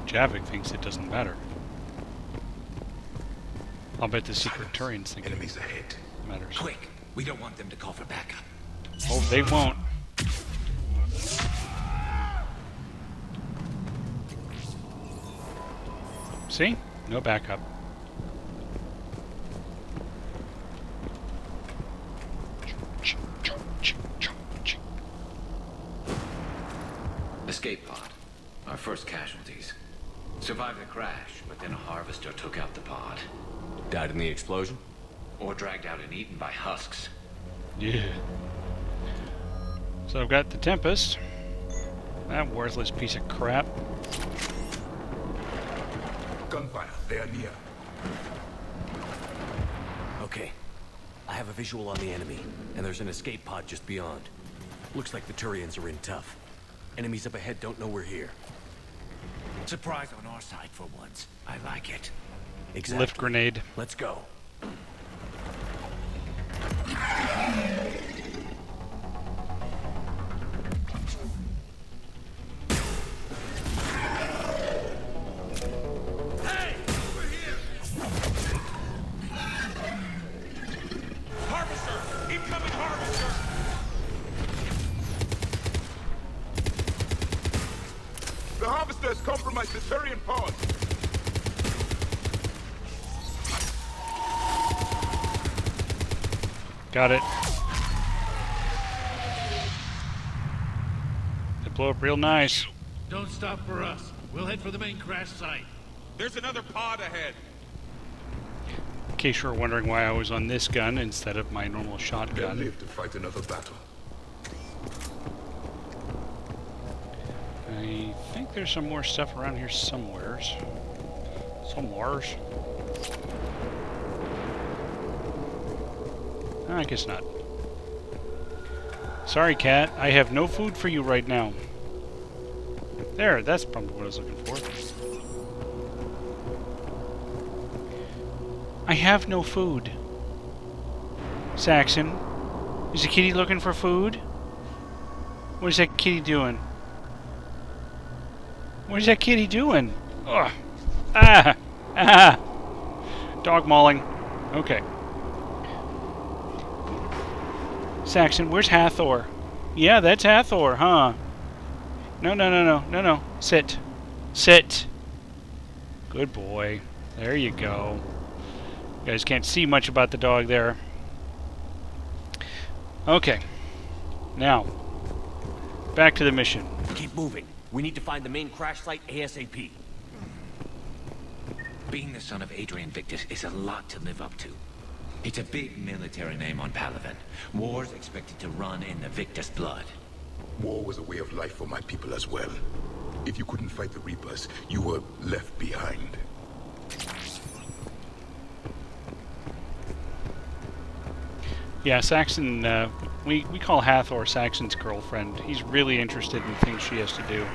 Javik thinks it doesn't matter. I'll bet the secret Turians think Enemies ahead. It matters. Quick! We don't want them to call for backup. Oh, they won't. See? No backup. Escape pod. Our first casualties. Survived the crash, but then a harvester took out the pod. Died in the explosion? Or dragged out and eaten by husks. Yeah. So I've got the Tempest. That worthless piece of crap. Gunfire. They are near. Okay. I have a visual on the enemy, and there's an escape pod just beyond. Looks like the Turians are in tough. Enemies up ahead don't know we're here. Surprise on our side for once. I like it. Exactly. Lift grenade. Let's go. Hey! Over here! Harvester! Incoming harvester! The harvester has compromised the Turian pod. Got it. They blow up real nice. Don't stop for us. We'll head for the main crash site. There's another pod ahead. In case you're wondering why I was on this gun instead of my normal They'll shotgun. live to fight another battle. I think there's some more stuff around here somewheres. Somewheres. I guess not. Sorry, cat. I have no food for you right now. There, that's probably what I was looking for. I have no food. Saxon, is the kitty looking for food? What is that kitty doing? What is that kitty doing? Ugh. Ah! Ah! Dog mauling. Okay. Saxon, where's Hathor? Yeah, that's Hathor, huh? No. Sit. Sit. Good boy. There you go. You guys can't see much about the dog there. Okay. Now, back to the mission. Keep moving. We need to find the main crash site ASAP. Being the son of Adrian Victus is a lot to live up to. It's a big military name on Palaven. War's expected to run in the Victus blood. War was a way of life for my people as well. If you couldn't fight the Reapers, you were left behind. Yeah, Saxon, we call Hathor Saxon's girlfriend. He's really interested in things she has to do.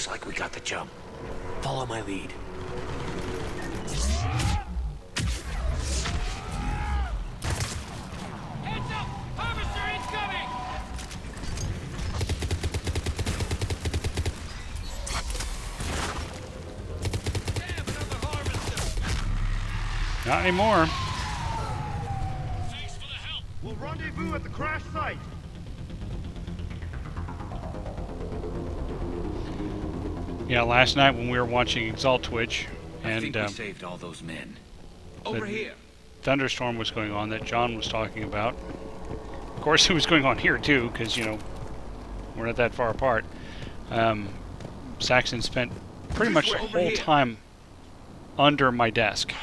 Looks like we got the jump. Follow my lead. Heads up! Harvester incoming! Damn, another harvester! Not anymore. Thanks for the help. We'll rendezvous at the crash site. Yeah, last night when we were watching Exalt Twitch, I and think we saved all those men. the Over here. thunderstorm was going on that John was talking about. Of course, it was going on here too, because you know we're not that far apart. Saxon spent pretty much the whole time under my desk.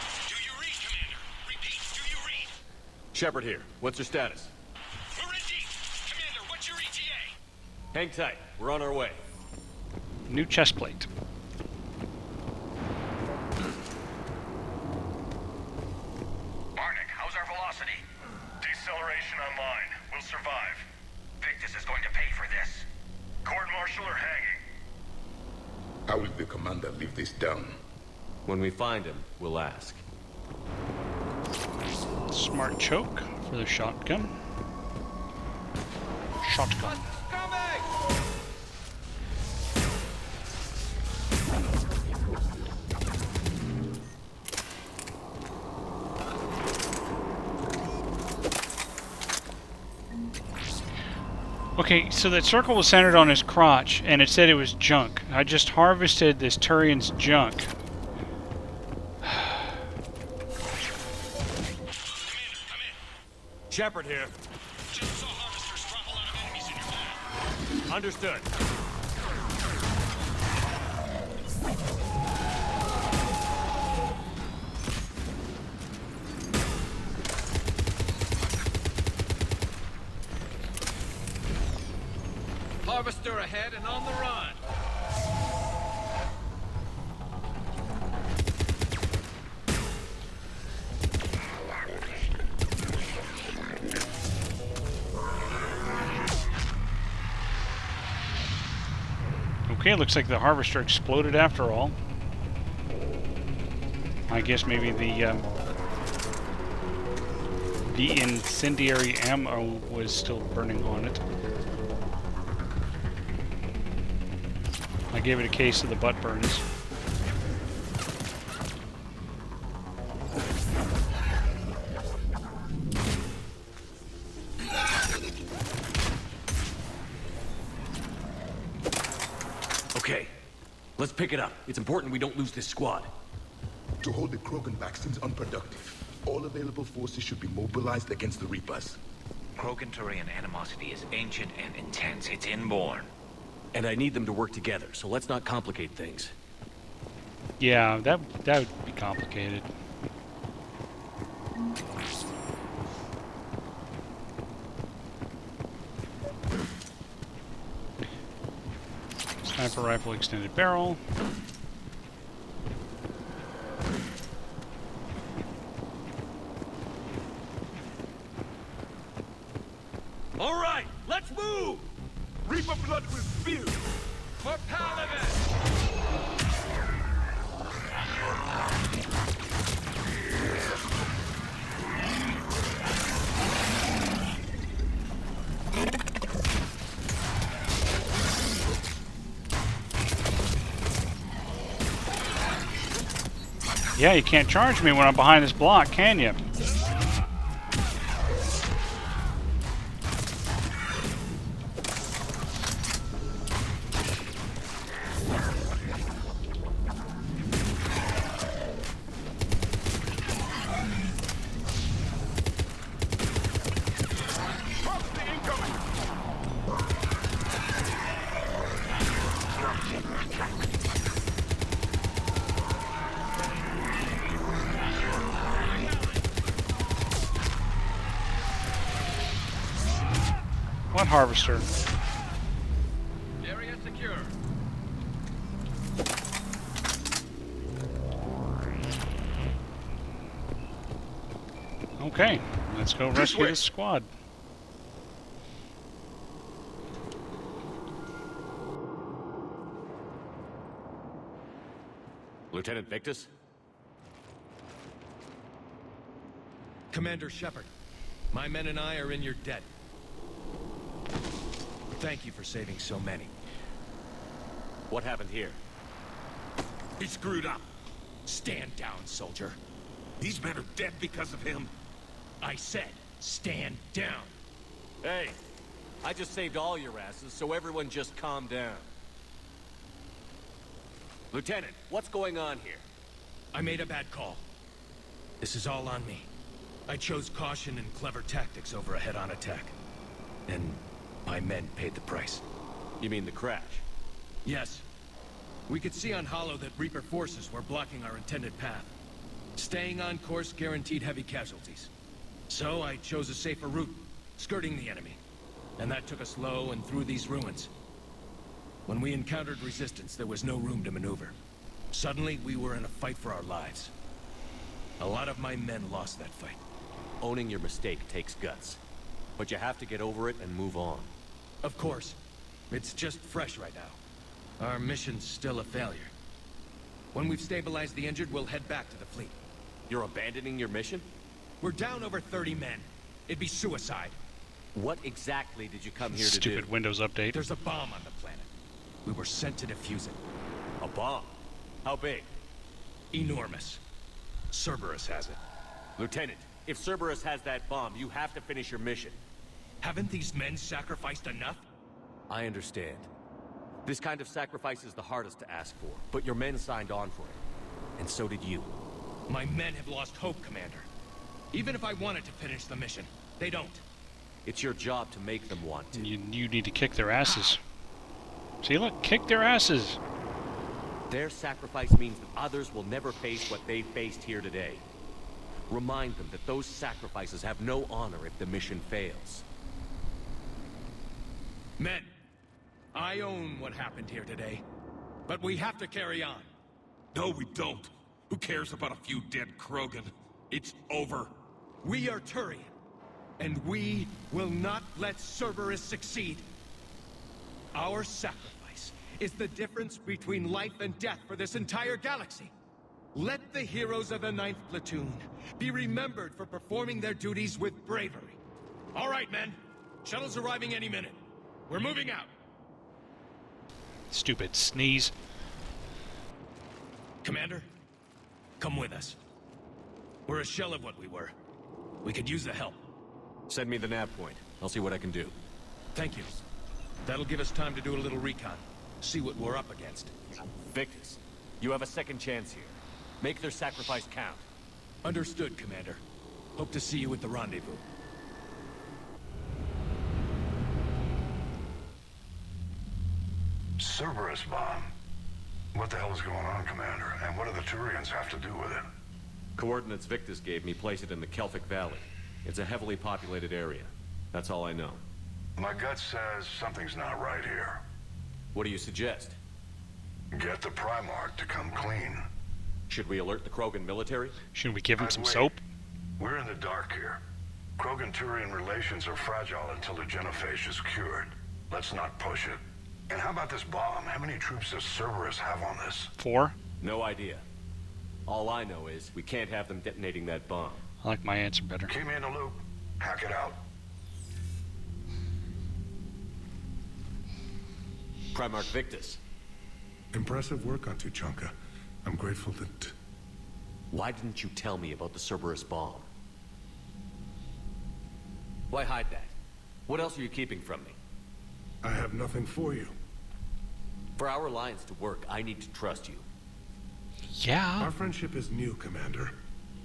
Shepard here. What's your status? We're in deep. Commander, what's your ETA? Hang tight. We're on our way. New chest plate. Barnick, how's our velocity? Deceleration online. We'll survive. Victus is going to pay for this. Court-martial or hanging? How will the commander leave this down? When we find him, we'll ask. Smart choke for the shotgun. Shotgun. Okay, so that circle was centered on his crotch, and it said it was junk. I just harvested this Turian's junk. Shepard here. Just saw harvesters drop a lot of enemies in your path. Understood. Harvester ahead and on the run. Okay, looks like the harvester exploded after all. I guess maybe the incendiary ammo was still burning on it. I gave it a case of the butt burns. Okay, let's pick it up. It's important we don't lose this squad. To hold the Krogan back seems unproductive. All available forces should be mobilized against the Reapers. Krogan-Turian animosity is ancient and intense. It's inborn. And I need them to work together, so let's not complicate things. Yeah, that would be complicated. Sniper rifle, extended barrel. All right, let's move! Reaper blood will spill! For Paladin! Yeah, you can't charge me when I'm behind this block, can you? What harvester? Area secure. Okay, let's go rescue this squad. Lieutenant Victus? Commander Shepard, my men and I are in your debt. Thank you for saving so many. What happened here? He screwed up. Stand down, soldier. These men are dead because of him. I said, stand down. Hey, I just saved all your asses, so everyone just calm down. Lieutenant, what's going on here? I made a bad call. This is all on me. I chose caution and clever tactics over a head-on attack. And my men paid the price. You mean the crash? Yes. We could see on Hollow that Reaper forces were blocking our intended path. Staying on course guaranteed heavy casualties. So I chose a safer route, skirting the enemy. And that took us low and through these ruins. When we encountered resistance, there was no room to maneuver. Suddenly, we were in a fight for our lives. A lot of my men lost that fight. Owning your mistake takes guts. But you have to get over it and move on. Of course. It's just fresh right now. Our mission's still a failure. When we've stabilized the injured, we'll head back to the fleet. You're abandoning your mission? We're down over 30 men. It'd be suicide. What exactly did you come here to do? Stupid Windows update. There's a bomb on the planet. We were sent to defuse it. A bomb? How big? Enormous. Cerberus has it. Lieutenant, if Cerberus has that bomb, you have to finish your mission. Haven't these men sacrificed enough? I understand. This kind of sacrifice is the hardest to ask for, but your men signed on for it. And so did you. My men have lost hope, Commander. Even if I wanted to finish the mission, they don't. It's your job to make them want to. You need to kick their asses. See, look, kick their asses. Their sacrifice means that others will never face what they faced here today. Remind them that those sacrifices have no honor if the mission fails. Men, I own what happened here today. But we have to carry on. No, we don't. Who cares about a few dead Krogan? It's over. We are Turian. And we will not let Cerberus succeed. Our sacrifice is the difference between life and death for this entire galaxy. Let the heroes of the 9th Platoon be remembered for performing their duties with bravery. All right, men. Shuttle's arriving any minute. We're moving out. Stupid sneeze. Commander, come with us. We're a shell of what we were. We could use the help. Send me the nav point. I'll see what I can do. Thank you. That'll give us time to do a little recon. See what we're up against. Victus, you have a second chance here. Make their sacrifice count. Understood, Commander. Hope to see you at the rendezvous. Cerberus bomb. What the hell is going on, Commander? And what do the Turians have to do with it? Coordinates Victus gave me place it in the Kelphic Valley. It's a heavily populated area. That's all I know. My gut says something's not right here. What do you suggest? Get the Primarch to come clean. Should we alert the Krogan military? Should we give him I'd some wait. soap? We're in the dark here. Krogan-Turian relations are fragile until the genophage is cured. Let's not push it. And how about this bomb? How many troops does Cerberus have on this? 4? No idea. All I know is we can't have them detonating that bomb. I like my answer better. Keep me in the loop. Hack it out. Primarch Victus. Impressive work on Tuchanka. I'm grateful that... Why didn't you tell me about the Cerberus bomb? Why hide that? What else are you keeping from me? I have nothing for you. For our alliance to work, I need to trust you. Yeah. Our friendship is new, Commander.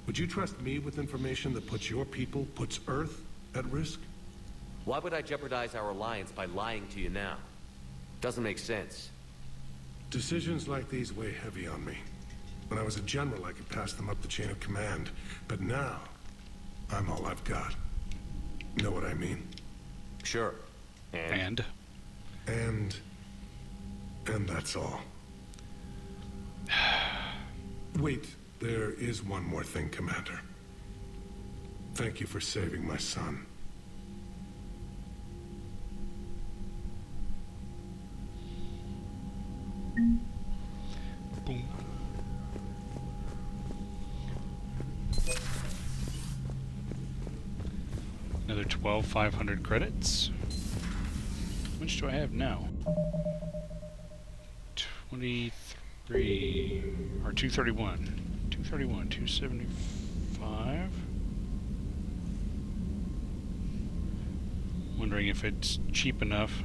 Would you trust me with information that puts your people, puts Earth, at risk? Why would I jeopardize our alliance by lying to you now? Doesn't make sense. Decisions like these weigh heavy on me. When I was a general, I could pass them up the chain of command. But now, I'm all I've got. Know what I mean? Sure. And that's all. Wait, there is one more thing, Commander. Thank you for saving my son. Boom. Another 500 credits. How much do I have now? 23 or 231. 231, 275. Wondering if it's cheap enough.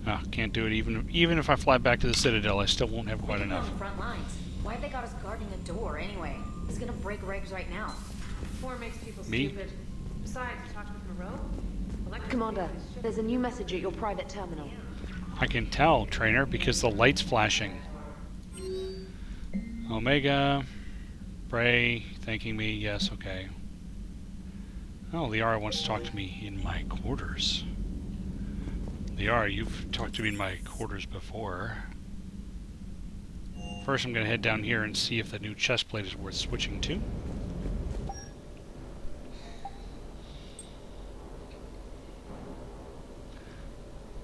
Ah, can't do it even if I fly back to the Citadel, I still won't have quite enough. On the front lines. Why have they got us guarding a door anyway? He's gonna break regs right now. War makes people Me? stupid. Besides, you talked with Moreau? Commander, there's a new message at your private terminal. I can tell, trainer, because the light's flashing. Omega, Bray, thanking me, yes, okay. Oh, Liara wants to talk to me in my quarters. Liara, you've talked to me in my quarters before. First, I'm going to head down here and see if the new chest plate is worth switching to.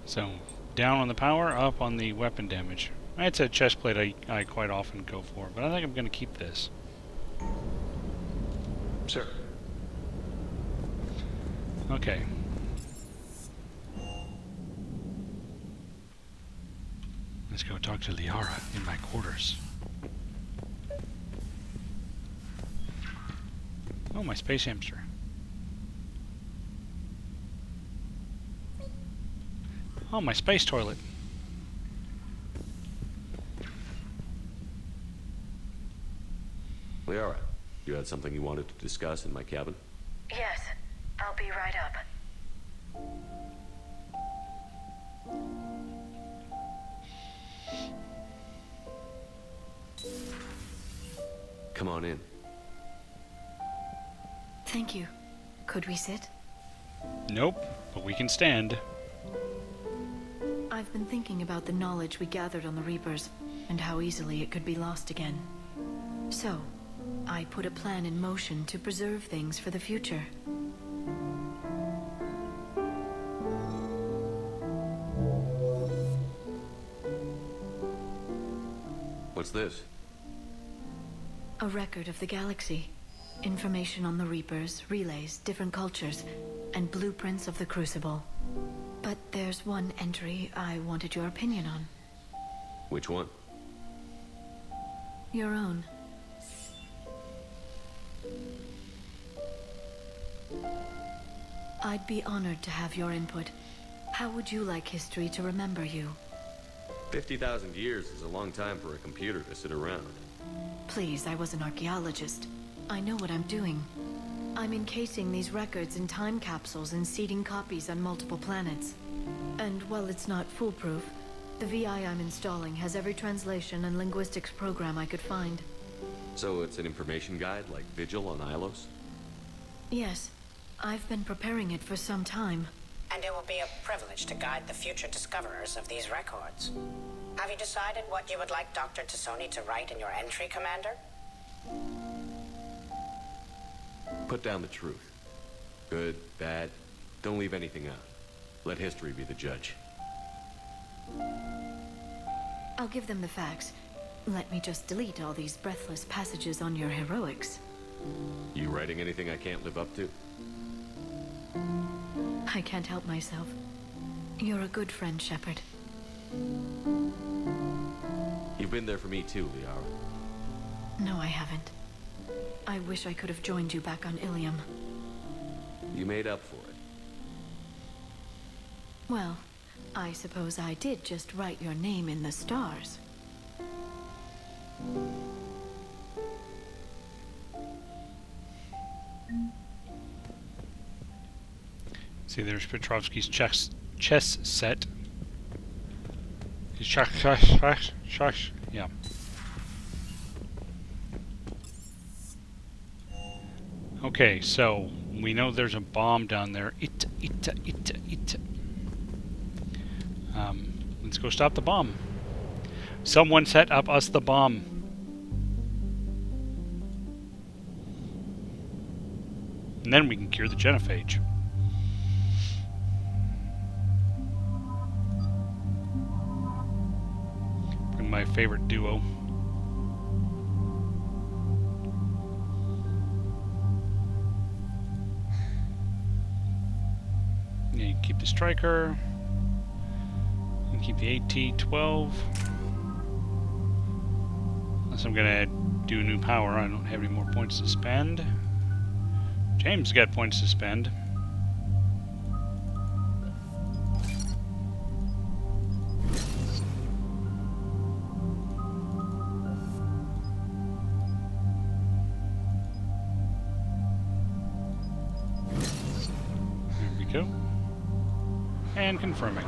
So, down on the power, up on the weapon damage. It's a chest plate I quite often go for, but I think I'm going to keep this. Sir. Okay. Let's go talk to Liara in my quarters. Oh, my space hamster. Oh, my space toilet. Liara, you had something you wanted to discuss in my cabin? Yes, I'll be right up. Come on in. Thank you. Could we sit? Nope, but we can stand. I've been thinking about the knowledge we gathered on the Reapers, and how easily it could be lost again. So, I put a plan in motion to preserve things for the future. What's this? A record of the galaxy. Information on the Reapers, relays, different cultures, and blueprints of the Crucible. But there's one entry I wanted your opinion on. Which one? Your own. I'd be honored to have your input. How would you like history to remember you? 50,000 years is a long time for a computer to sit around. Please, I was an archaeologist. I know what I'm doing. I'm encasing these records in time capsules and seeding copies on multiple planets. And while it's not foolproof, the VI I'm installing has every translation and linguistics program I could find. So it's an information guide like Vigil on Ilos? Yes. I've been preparing it for some time. And it will be a privilege to guide the future discoverers of these records. Have you decided what you would like Dr. T'Soni to write in your entry, Commander? Put down the truth. Good, bad, don't leave anything out. Let history be the judge. I'll give them the facts. Let me just delete all these breathless passages on your heroics. You writing anything I can't live up to? I can't help myself. You're a good friend, Shepard. You've been there for me too, Liara. No, I haven't. I wish I could have joined you back on Ilium. You made up for it. Well, I suppose I did just write your name in the stars. See, there's Petrovsky's chess set. His yeah. Okay, so we know there's a bomb down there. Let's go stop the bomb. Someone set up us the bomb. And then we can cure the genophage. Bring my favorite duo. Yeah, you keep the Striker. You can keep the AT-12. Unless I'm gonna do new power, I don't have any more points to spend. James got points to spend. There we go. And confirming.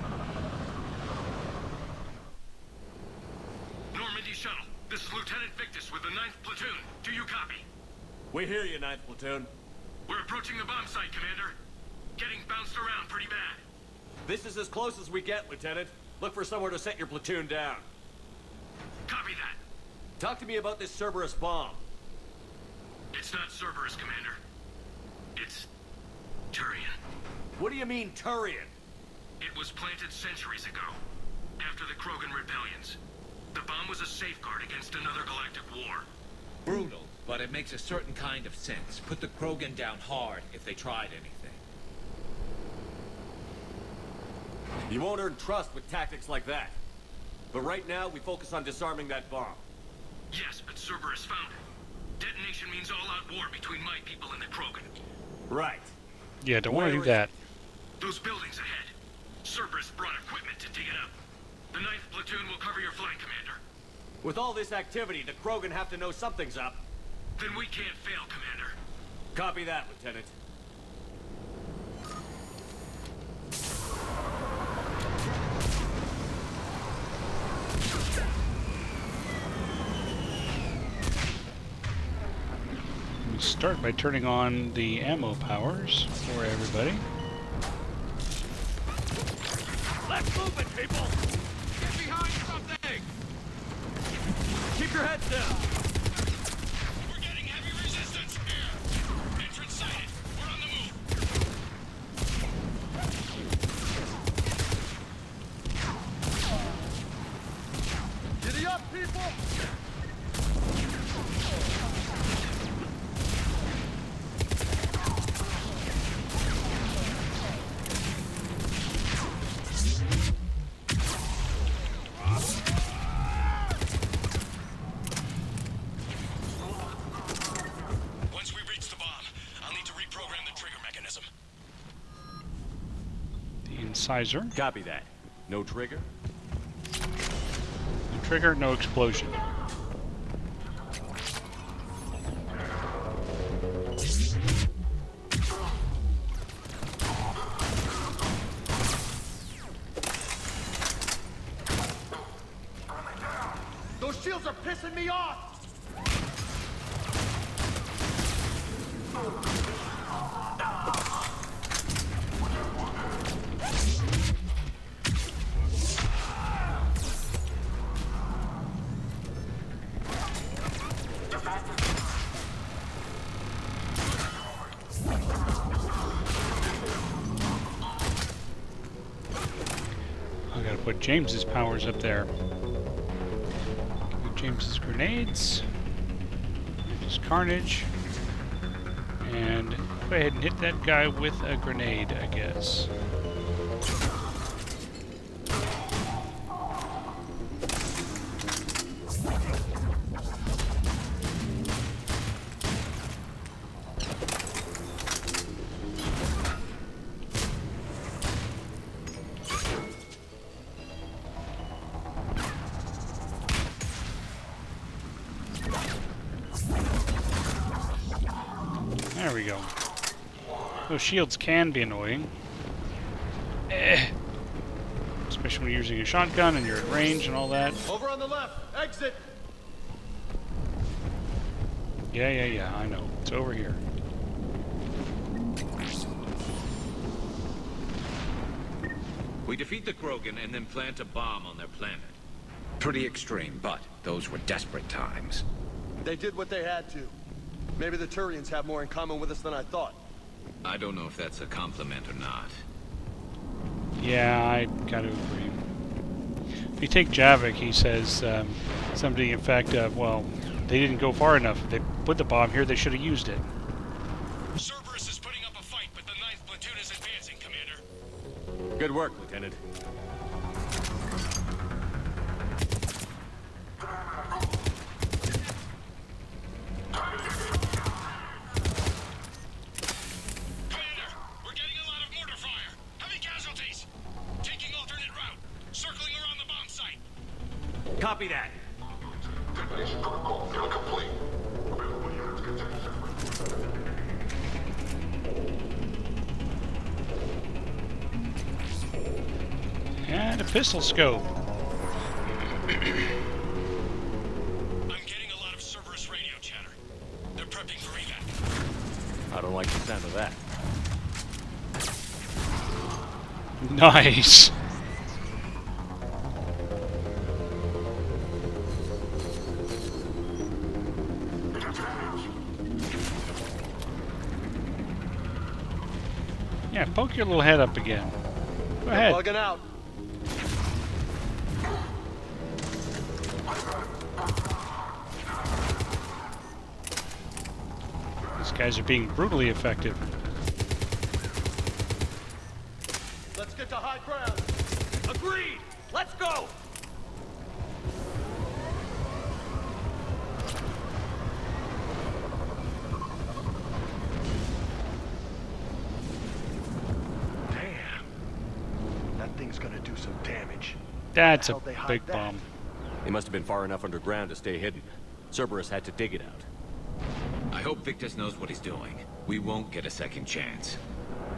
Normandy Shuttle, this is Lieutenant Victus with the 9th Platoon. Do you copy? We hear you, 9th Platoon. We're approaching the bomb site, Commander. Getting bounced around pretty bad. This is as close as we get, Lieutenant. Look for somewhere to set your platoon down. Copy that. Talk to me about this Cerberus bomb. It's not Cerberus, Commander. It's Turian. What do you mean, Turian? It was planted centuries ago, after the Krogan rebellions. The bomb was a safeguard against another galactic war. Brutal, but it makes a certain kind of sense. Put the Krogan down hard if they tried anything. You won't earn trust with tactics like that. But right now, we focus on disarming that bomb. Yes, but Cerberus found it. Detonation means all-out war between my people and the Krogan. Right. Yeah, don't want to do that. Those buildings ahead. Cerberus brought equipment to dig it up. The 9th Platoon will cover your flank, Commander. With all this activity, the Krogan have to know something's up. Then we can't fail, Commander. Copy that, Lieutenant. We start by turning on the ammo powers for everybody. Let's move it, people! Get behind something! Keep your heads down! We're getting heavy resistance here! Entrance sighted! We're on the move! Giddy up, people! Once we reach the bomb, I'll need to reprogram the trigger mechanism. The incisor. Copy that. No trigger? No trigger, no explosion. Those shields are pissing me off! I gotta put James's powers up there. James's grenades. Just carnage. And go ahead and hit that guy with a grenade, I guess. There we go. Those shields can be annoying. Especially when you're using a shotgun and you're at range and all that. Over on the left! Exit! Yeah, I know. It's over here. We defeat the Krogan and then plant a bomb on their planet. Pretty extreme, but those were desperate times. They did what they had to. Maybe the Turians have more in common with us than I thought. I don't know if that's a compliment or not. Yeah, I gotta agree. If you take Javik, he says something in fact of, well, they didn't go far enough. If they put the bomb here, they should have used it. Cerberus is putting up a fight, but the 9th Platoon is advancing, Commander. Good work, Lieutenant. Copy that. Detonation protocol incomplete. Available units contain And a pistol scope. I'm getting a lot of Cerberus radio chatter. They're prepping for evac. I don't like the sound of that. Nice. Yeah, poke your little head up again. Go ahead. Bugging out. These guys are being brutally effective. Let's get to high ground. Agreed. Let's go. Gonna do some damage. That's a big bomb. They must have been far enough underground to stay hidden. Cerberus had to dig it out. I hope Victus knows what he's doing. We won't get a second chance.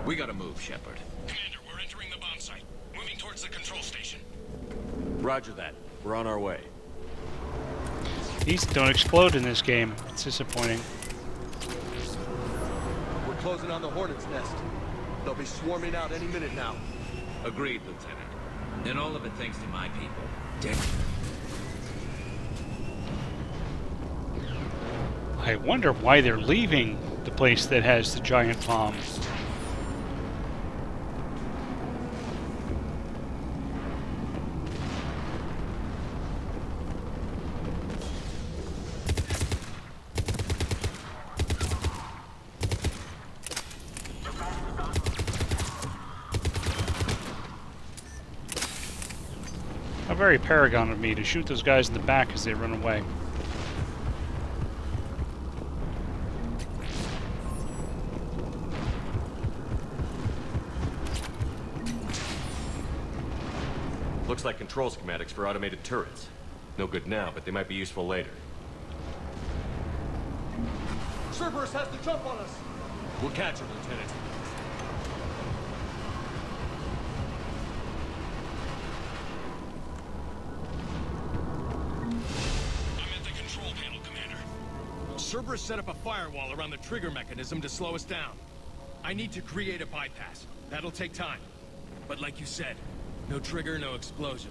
We gotta move, Shepard. Commander, we're entering the bomb site. Moving towards the control station. Roger that. We're on our way. These don't explode in this game. It's disappointing. We're closing on the Hornet's nest. They'll be swarming out any minute now. Agreed, Lieutenant. And all of it thanks to my people. Dick. I wonder why they're leaving the place that has the giant bomb. How very Paragon of me to shoot those guys in the back as they run away. Looks like control schematics for automated turrets. No good now, but they might be useful later. Cerberus has the jump on us! We'll catch him, Lieutenant. Cerberus set up a firewall around the trigger mechanism to slow us down. I need to create a bypass. That'll take time. But like you said, no trigger, no explosion.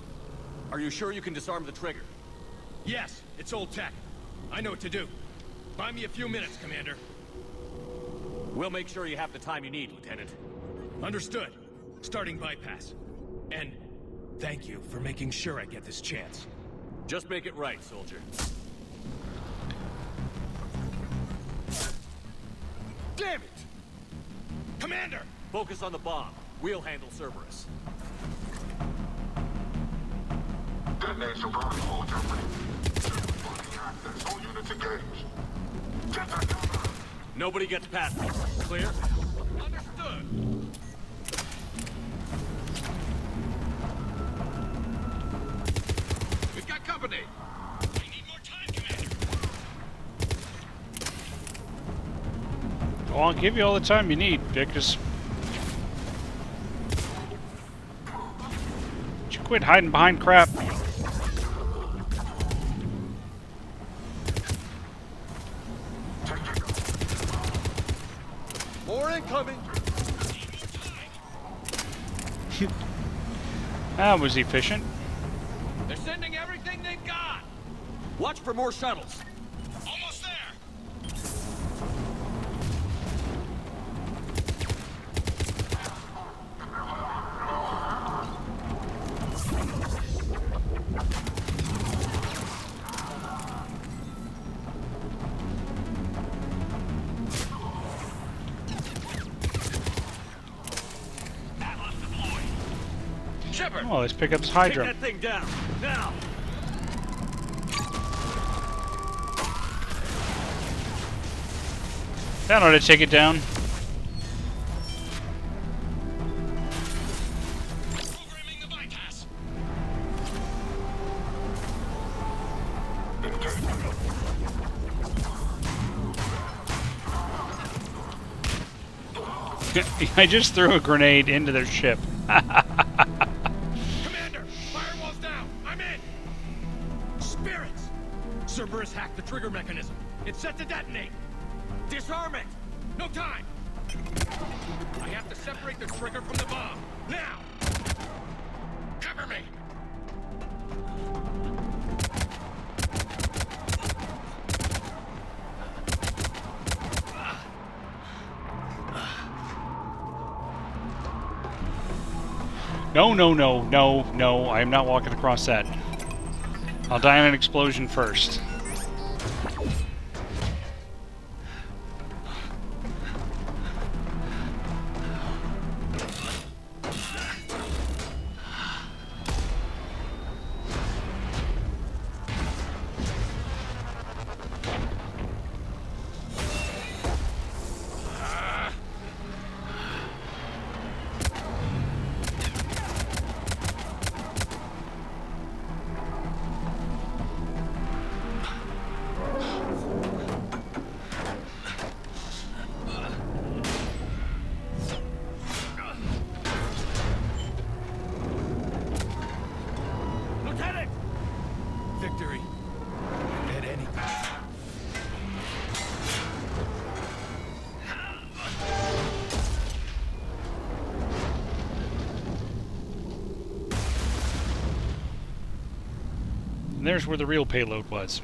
Are you sure you can disarm the trigger? Yes, it's old tech. I know what to do. Buy me a few minutes, Commander. We'll make sure you have the time you need, Lieutenant. Understood. Starting bypass. And thank you for making sure I get this chance. Just make it right, soldier. Damn it! Commander! Focus on the bomb. We'll handle Cerberus. Detonation protocol template. Blocking access. All units engaged. Get that cover! Nobody gets past me. Clear? Understood. We've got company. We need more time, Commander. Well, I'll give you all the time you need, Victus. Would you quit hiding behind crap? More incoming! That was efficient. They're sending everything they've got! Watch for more shuttles. Almost there. Atlas deployed. Shepard! Oh, let's pick up this Hydra. Take that thing down, now! That ought to take it down. I just threw a grenade into their ship. Commander! Firewall's down! I'm in! Spirits! Cerberus hacked the trigger mechanism. It's set to detonate. Disarm it! No time! I have to separate the trigger from the bomb. Now! Cover me! No, no, no, no, no. I am not walking across that. I'll die in an explosion first. And there's where the real payload was.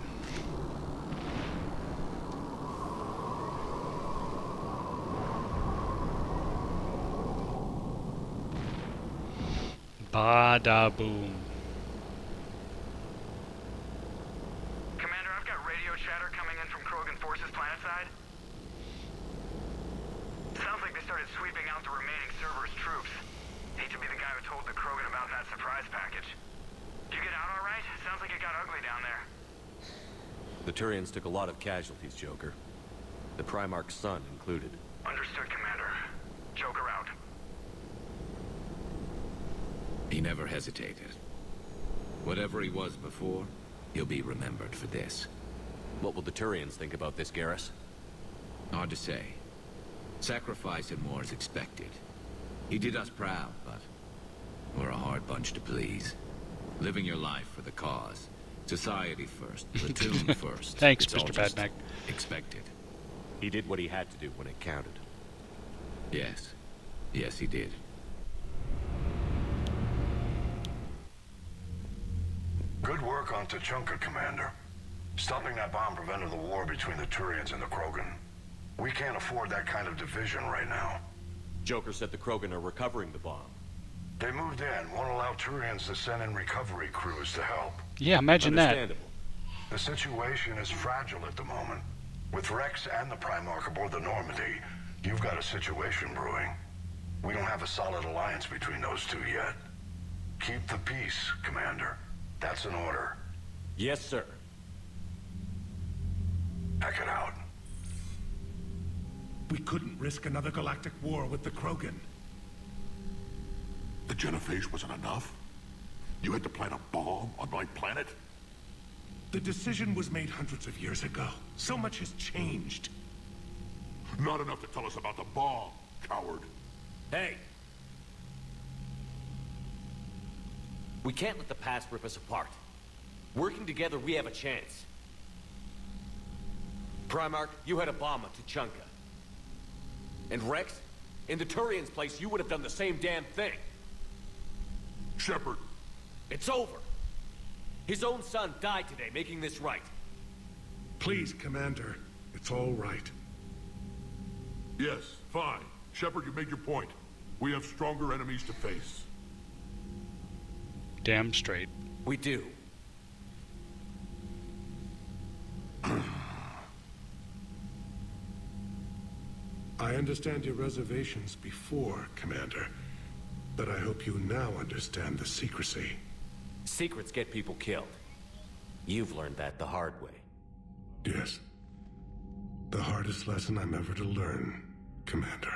Bada boom. Commander, I've got radio chatter coming in from Krogan forces planetside. Sounds like they started sweeping out the remaining Cerberus troops. Hate to be the guy who told the Krogan about that surprise package. You get out all right? Sounds like it got ugly down there. The Turians took a lot of casualties, Joker. The Primarch's son included. Understood, Commander. Joker out. He never hesitated. Whatever he was before, he'll be remembered for this. What will the Turians think about this, Garrus? Hard to say. Sacrifice and more is expected. He did us proud, but we're a hard bunch to please. Living your life for the cause. Society first, platoon first. Thanks, It's all Mr. just Badnack. Expected. He did what he had to do when it counted. Yes. Yes, he did. Good work on Tuchanka, Commander. Stopping that bomb prevented the war between the Turians and the Krogan. We can't afford that kind of division right now. Joker said the Krogan are recovering the bomb. They moved in, won't allow Turians to send in recovery crews to help. Yeah, imagine that. The situation is fragile at the moment. With Rex and the Primarch aboard the Normandy, you've got a situation brewing. We don't have a solid alliance between those two yet. Keep the peace, Commander. That's an order. Yes, sir. Pack it out. We couldn't risk another galactic war with the Krogan. The genophage wasn't enough? You had to plant a bomb on my planet? The decision was made hundreds of years ago. So much has changed. Not enough to tell us about the bomb, coward. Hey! We can't let the past rip us apart. Working together, we have a chance. Primarch, you had a bomb on Tuchanka. And Rex, in the Turian's place, you would have done the same damn thing. Shepard. It's over. His own son died today, making this right. Please, Commander. It's all right. Yes, fine. Shepard, you made your point. We have stronger enemies to face. Damn straight. We do. I understand your reservations before, Commander. But I hope you now understand the secrecy. Secrets get people killed. You've learned that the hard way. Yes. The hardest lesson I'm ever to learn, Commander.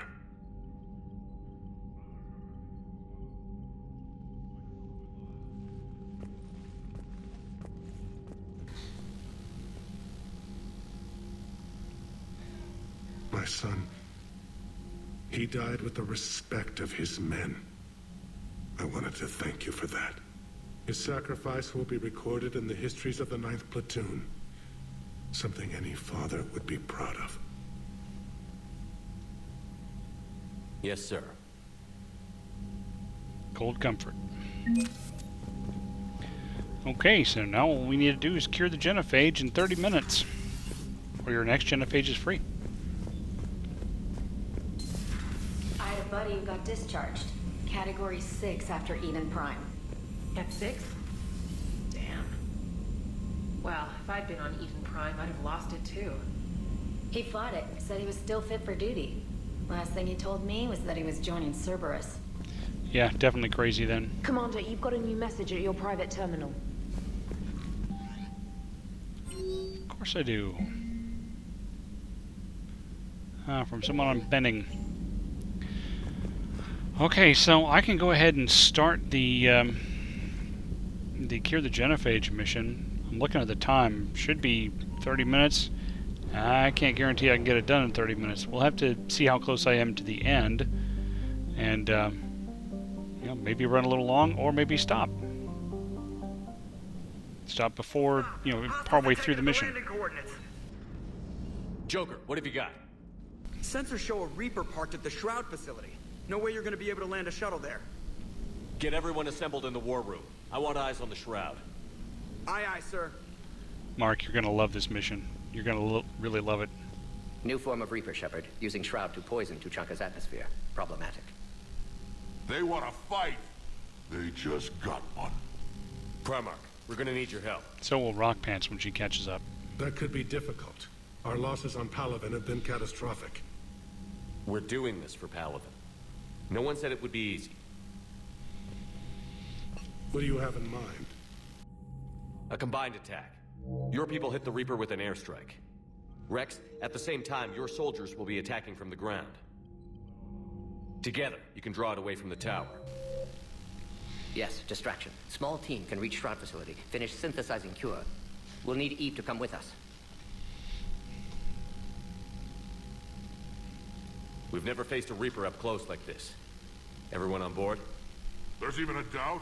My son, he died with the respect of his men. I wanted to thank you for that. His sacrifice will be recorded in the histories of the 9th Platoon. Something any father would be proud of. Yes, sir. Cold comfort. Okay, so now all we need to do is cure the genophage in 30 minutes. Or your next genophage is free. I had a buddy who got discharged. Category 6 after Eden Prime. F6? Damn. Well, if I'd been on Eden Prime, I'd have lost it too. He fought it, said he was still fit for duty. Last thing he told me was that he was joining Cerberus. Yeah, definitely crazy then. Commander, you've got a new message at your private terminal. Of course I do. From someone on Benning. Okay, so I can go ahead and start the Cure the Genophage mission. I'm looking at the time. Should be 30 minutes. I can't guarantee I can get it done in 30 minutes. We'll have to see how close I am to the end. And, you know, maybe run a little long, or maybe stop. Stop before, you know, partway through the mission. Joker, what have you got? Sensors show a Reaper parked at the Shroud facility. No way you're gonna be able to land a shuttle there. Get everyone assembled in the war room. I want eyes on the Shroud. Aye, aye, sir. Mark, you're going to love this mission. You're going to really love it. New form of Reaper, Shepard, using Shroud to poison Tuchanka's atmosphere. Problematic. They want to fight. They just got one. Primarch, we're gonna need your help. So will Rock Pants when she catches up. That could be difficult. Our losses on Palaven have been catastrophic. We're doing this for Palaven. No one said it would be easy. What do you have in mind? A combined attack. Your people hit the Reaper with an airstrike. Rex, at the same time, your soldiers will be attacking from the ground. Together, you can draw it away from the tower. Yes, distraction. Small team can reach Shroud facility, finish synthesizing Cure. We'll need Eve to come with us. We've never faced a Reaper up close like this. Everyone on board? There's even a doubt?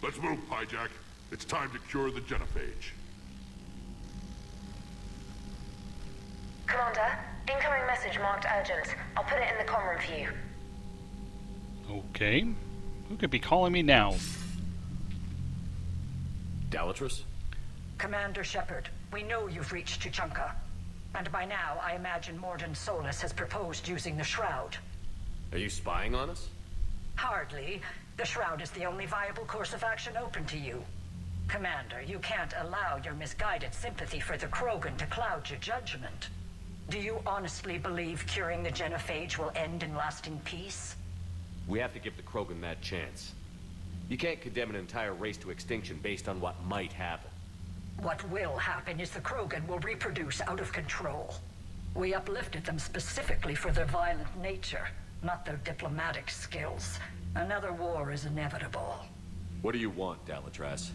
Let's move, Hijack. It's time to cure the genophage. Commander, incoming message marked urgent. I'll put it in the comm room for you. Okay. Who could be calling me now? Dalatrus? Commander Shepard, we know you've reached Tuchanka. And by now, I imagine Mordin Solus has proposed using the Shroud. Are you spying on us? Hardly. The Shroud is the only viable course of action open to you. Commander, you can't allow your misguided sympathy for the Krogan to cloud your judgment. Do you honestly believe curing the genophage will end in lasting peace? We have to give the Krogan that chance. You can't condemn an entire race to extinction based on what might happen. What will happen is the Krogan will reproduce out of control. We uplifted them specifically for their violent nature, not their diplomatic skills. Another war is inevitable. What do you want, Dalatrus?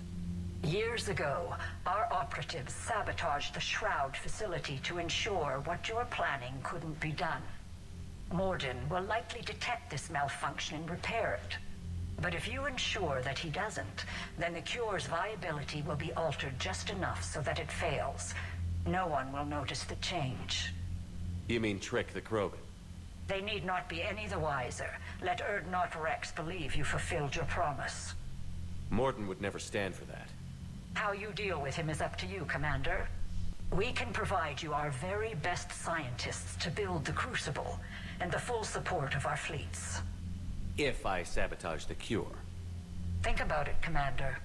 Years ago, our operatives sabotaged the Shroud facility to ensure what you're planning couldn't be done. Mordin will likely detect this malfunction and repair it. But if you ensure that he doesn't, then the cure's viability will be altered just enough so that it fails. No one will notice the change. You mean trick the Krogan? They need not be any the wiser. Let Urdnot Rex believe you fulfilled your promise. Mordin would never stand for that. How you deal with him is up to you, Commander. We can provide you our very best scientists to build the Crucible, and the full support of our fleets. If I sabotage the cure. Think about it, Commander.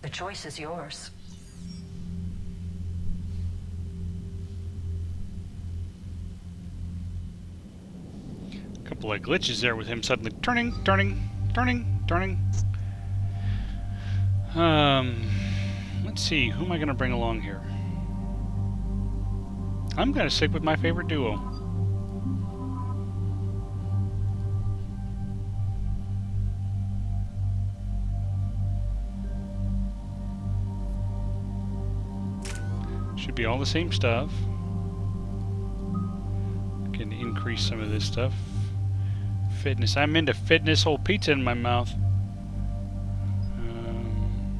The choice is yours. A couple of glitches there with him suddenly turning Turning. Let's see. Who am I going to bring along here? I'm going to stick with my favorite duo. Should be all the same stuff. Can increase some of this stuff. Fitness. I'm into fitness. Whole pizza in my mouth.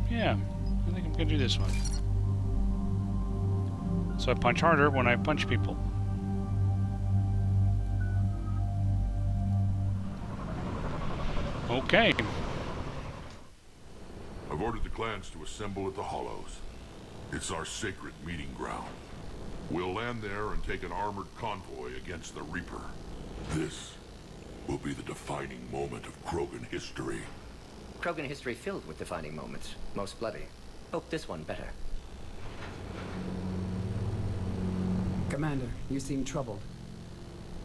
Yeah, I think I'm gonna do this one. So I punch harder when I punch people. Okay. I've ordered the clans to assemble at the Hollows. It's our sacred meeting ground. We'll land there and take an armored convoy against the Reaper. This will be the defining moment of Krogan history. Krogan history filled with defining moments. Most bloody. Hope this one better. Commander, you seem troubled.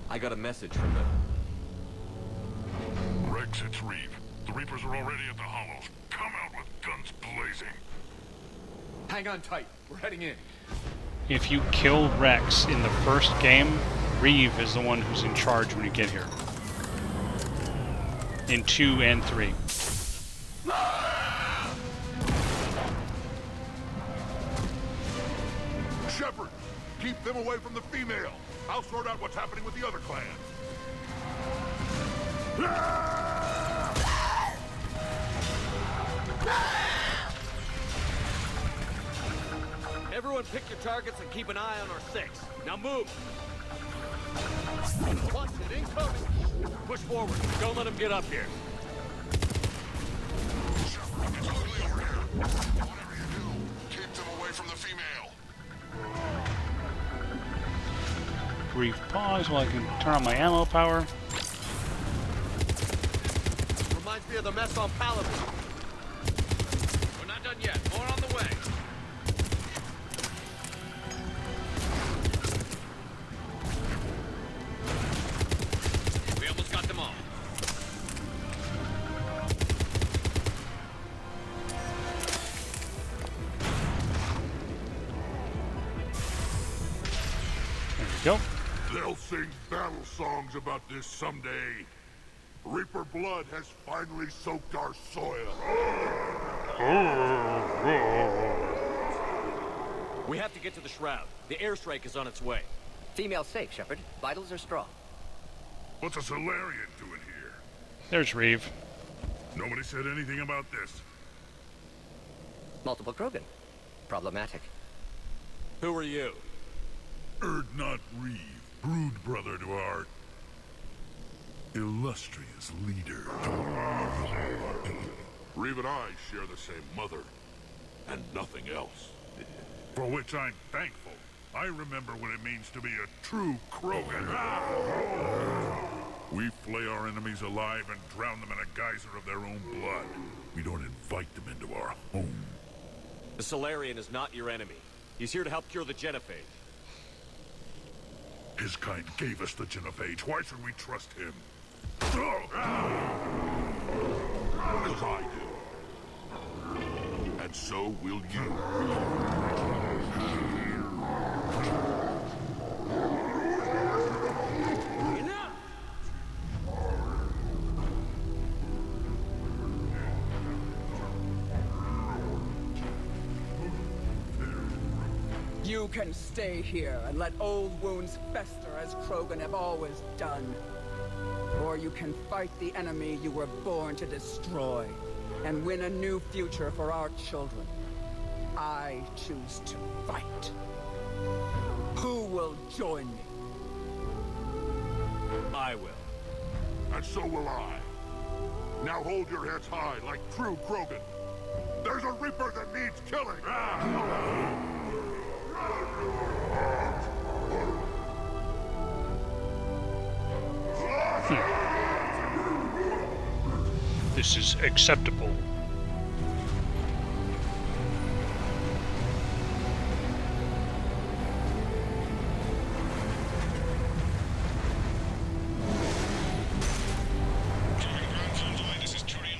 I got a message from them. Rex, it's Reeve. The Reapers are already at the Hollows. Come out with guns blazing. Hang on tight. We're heading in. If you kill Rex in the first game, Reeve is the one who's in charge when you get here. In 2 and 3. Shepard, keep them away from the female. I'll sort out what's happening with the other clans. Everyone pick your targets and keep an eye on our 6. Now move! Wanted incoming! Push forward. Don't let them get up here. Shepard, it's ugly over here. Whatever you do, keep them away from the female. Brief pause while I can turn on my ammo power. Reminds me of the mess on Palace. We're not done yet. More on the way. We almost got them all. There we go. They'll sing battle songs about this someday. Reaper blood has finally soaked our soil. We have to get to the Shroud. The airstrike is on its way. Female safe, Shepard. Vitals are strong. What's a Solarian doing here? There's Reeve. Nobody said anything about this. Multiple Krogan. Problematic. Who are you? Urdnot Reeve, brood brother to our illustrious leader. Reeve and I share the same mother, and nothing else. For which I'm thankful. I remember what it means to be a true Krogan. We flay our enemies alive and drown them in a geyser of their own blood. We don't invite them into our home. The Solarian is not your enemy. He's here to help cure the genophage. His kind gave us the genophage. Why should we trust him? Because I do. And so will you. You can stay here and let old wounds fester as Krogan have always done. Or you can fight the enemy you were born to destroy and win a new future for our children. I choose to fight. Who will join me? I will. And so will I. Now hold your heads high like true Krogan. There's a Reaper that needs killing. This is acceptable. Ground convoy, this is Turian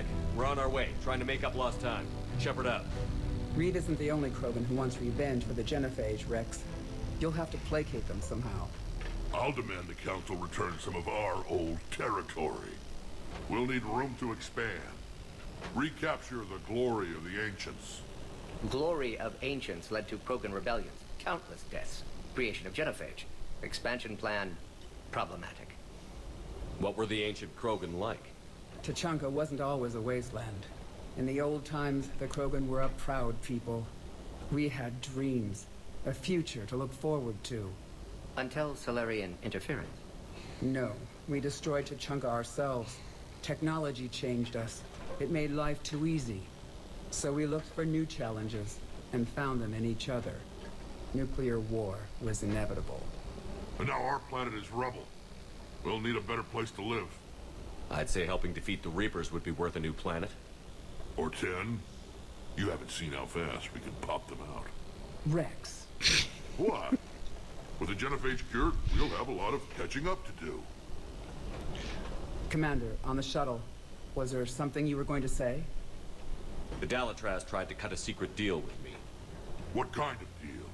Artemek. We're on our way, trying to make up lost time. Shepard out. Reed isn't the only Krogan who wants revenge for the Genophage, Rex. You'll have to placate them somehow. I'll demand the Council return some of our old territory. We'll need room to expand. Recapture the glory of the Ancients. Glory of Ancients led to Krogan rebellions, countless deaths, creation of Genophage. Expansion plan, problematic. What were the ancient Krogan like? Tuchanka wasn't always a wasteland. In the old times, the Krogan were a proud people. We had dreams, a future to look forward to. Until Solarian interference? No, we destroyed Tuchanka ourselves. Technology changed us. It made life too easy. So we looked for new challenges, and found them in each other. Nuclear war was inevitable. And now our planet is rubble. We'll need a better place to live. I'd say helping defeat the Reapers would be worth a new planet. Or 10. You haven't seen how fast we can pop them out. Rex. What? With the Genophage cured, we'll have a lot of catching up to do. Commander, on the shuttle, was there something you were going to say? The Dalitraz tried to cut a secret deal with me. What kind of deal?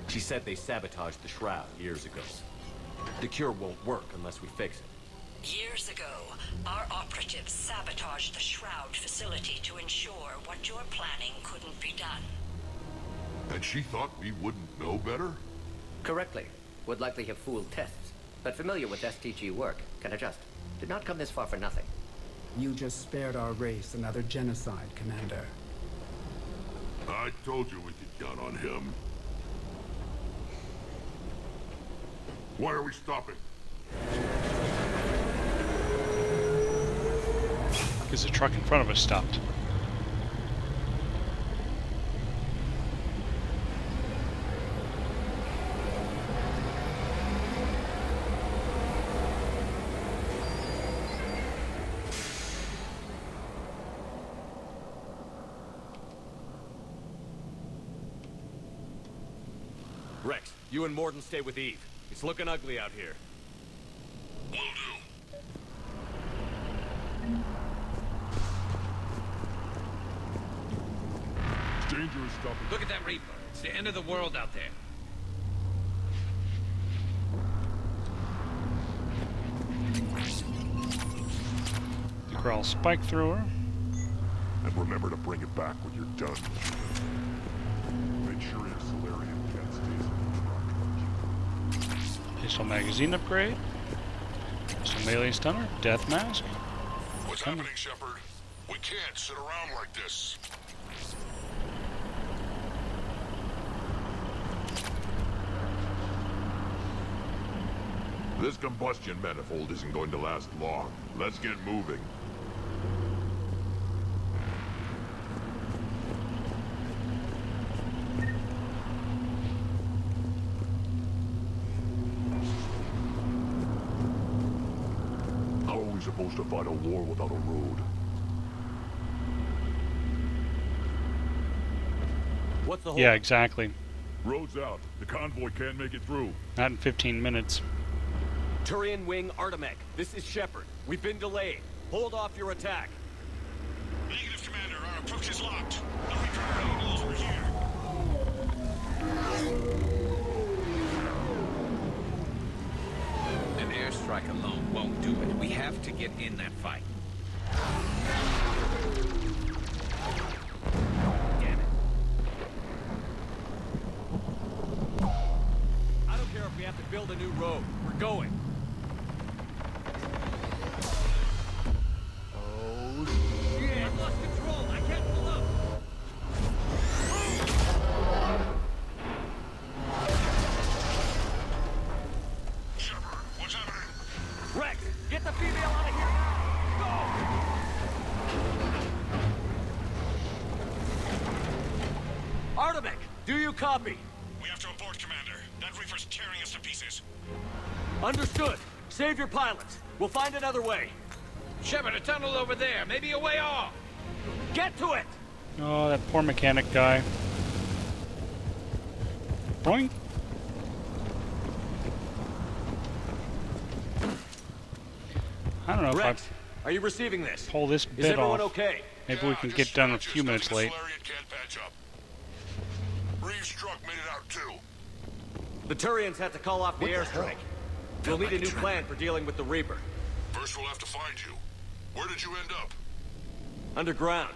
She said they sabotaged the Shroud years ago. The cure won't work unless we fix it. Years ago, our operatives sabotaged the Shroud facility to ensure what you're planning couldn't be done. And she thought we wouldn't know better? Correctly. Would likely have fooled tests, but familiar with STG work, can adjust. Did not come this far for nothing. You just spared our race another genocide, Commander. I told you we could count on him. Why are we stopping? Because the truck in front of us stopped. Rex, you and Mordin stay with Eve. It's looking ugly out here. Will do. It's dangerous stuff. Look at that Reaper. It's the end of the world out there. Crawl spike through her. And remember to bring it back when you're done. Make sure your Solarian cat stays in the Pistol magazine upgrade. Some melee stunner. Death mask. What's happening, Shepard? We can't sit around like this. This combustion manifold isn't going to last long. Let's get moving. How are we supposed to fight a war without a road? What's the whole... Yeah, exactly. Road's out. The convoy can't make it through. Not in 15 minutes. Turian Wing Artemek, this is Shepard. We've been delayed. Hold off your attack. Negative, Commander. Our approach is locked. The Reaper already knows we're here. An airstrike alone won't do it. We have to get in that fight. Damn it. I don't care if we have to build a new road. We're going. Oh, shit! I lost control. I can't pull up. Shepard, what's happening? Rex, get the female out of here now! Go! Artemek, do you copy? We have to abort, Commander. That Reaper's tearing us to pieces. Understood. Save your pilots. We'll find another way. Shepard, a tunnel over there. Maybe a way off. Get to it! Oh, that poor mechanic guy. Boing. I don't know Rex, are you receiving this? pull this Is bit everyone off. okay? Maybe we can get done a few minutes late. Can't patch up. Reeves' truck made it out too. The Turians had to call off the airstrike. We'll need a new plan for dealing with the Reaper. First we'll have to find you. Where did you end up? Underground.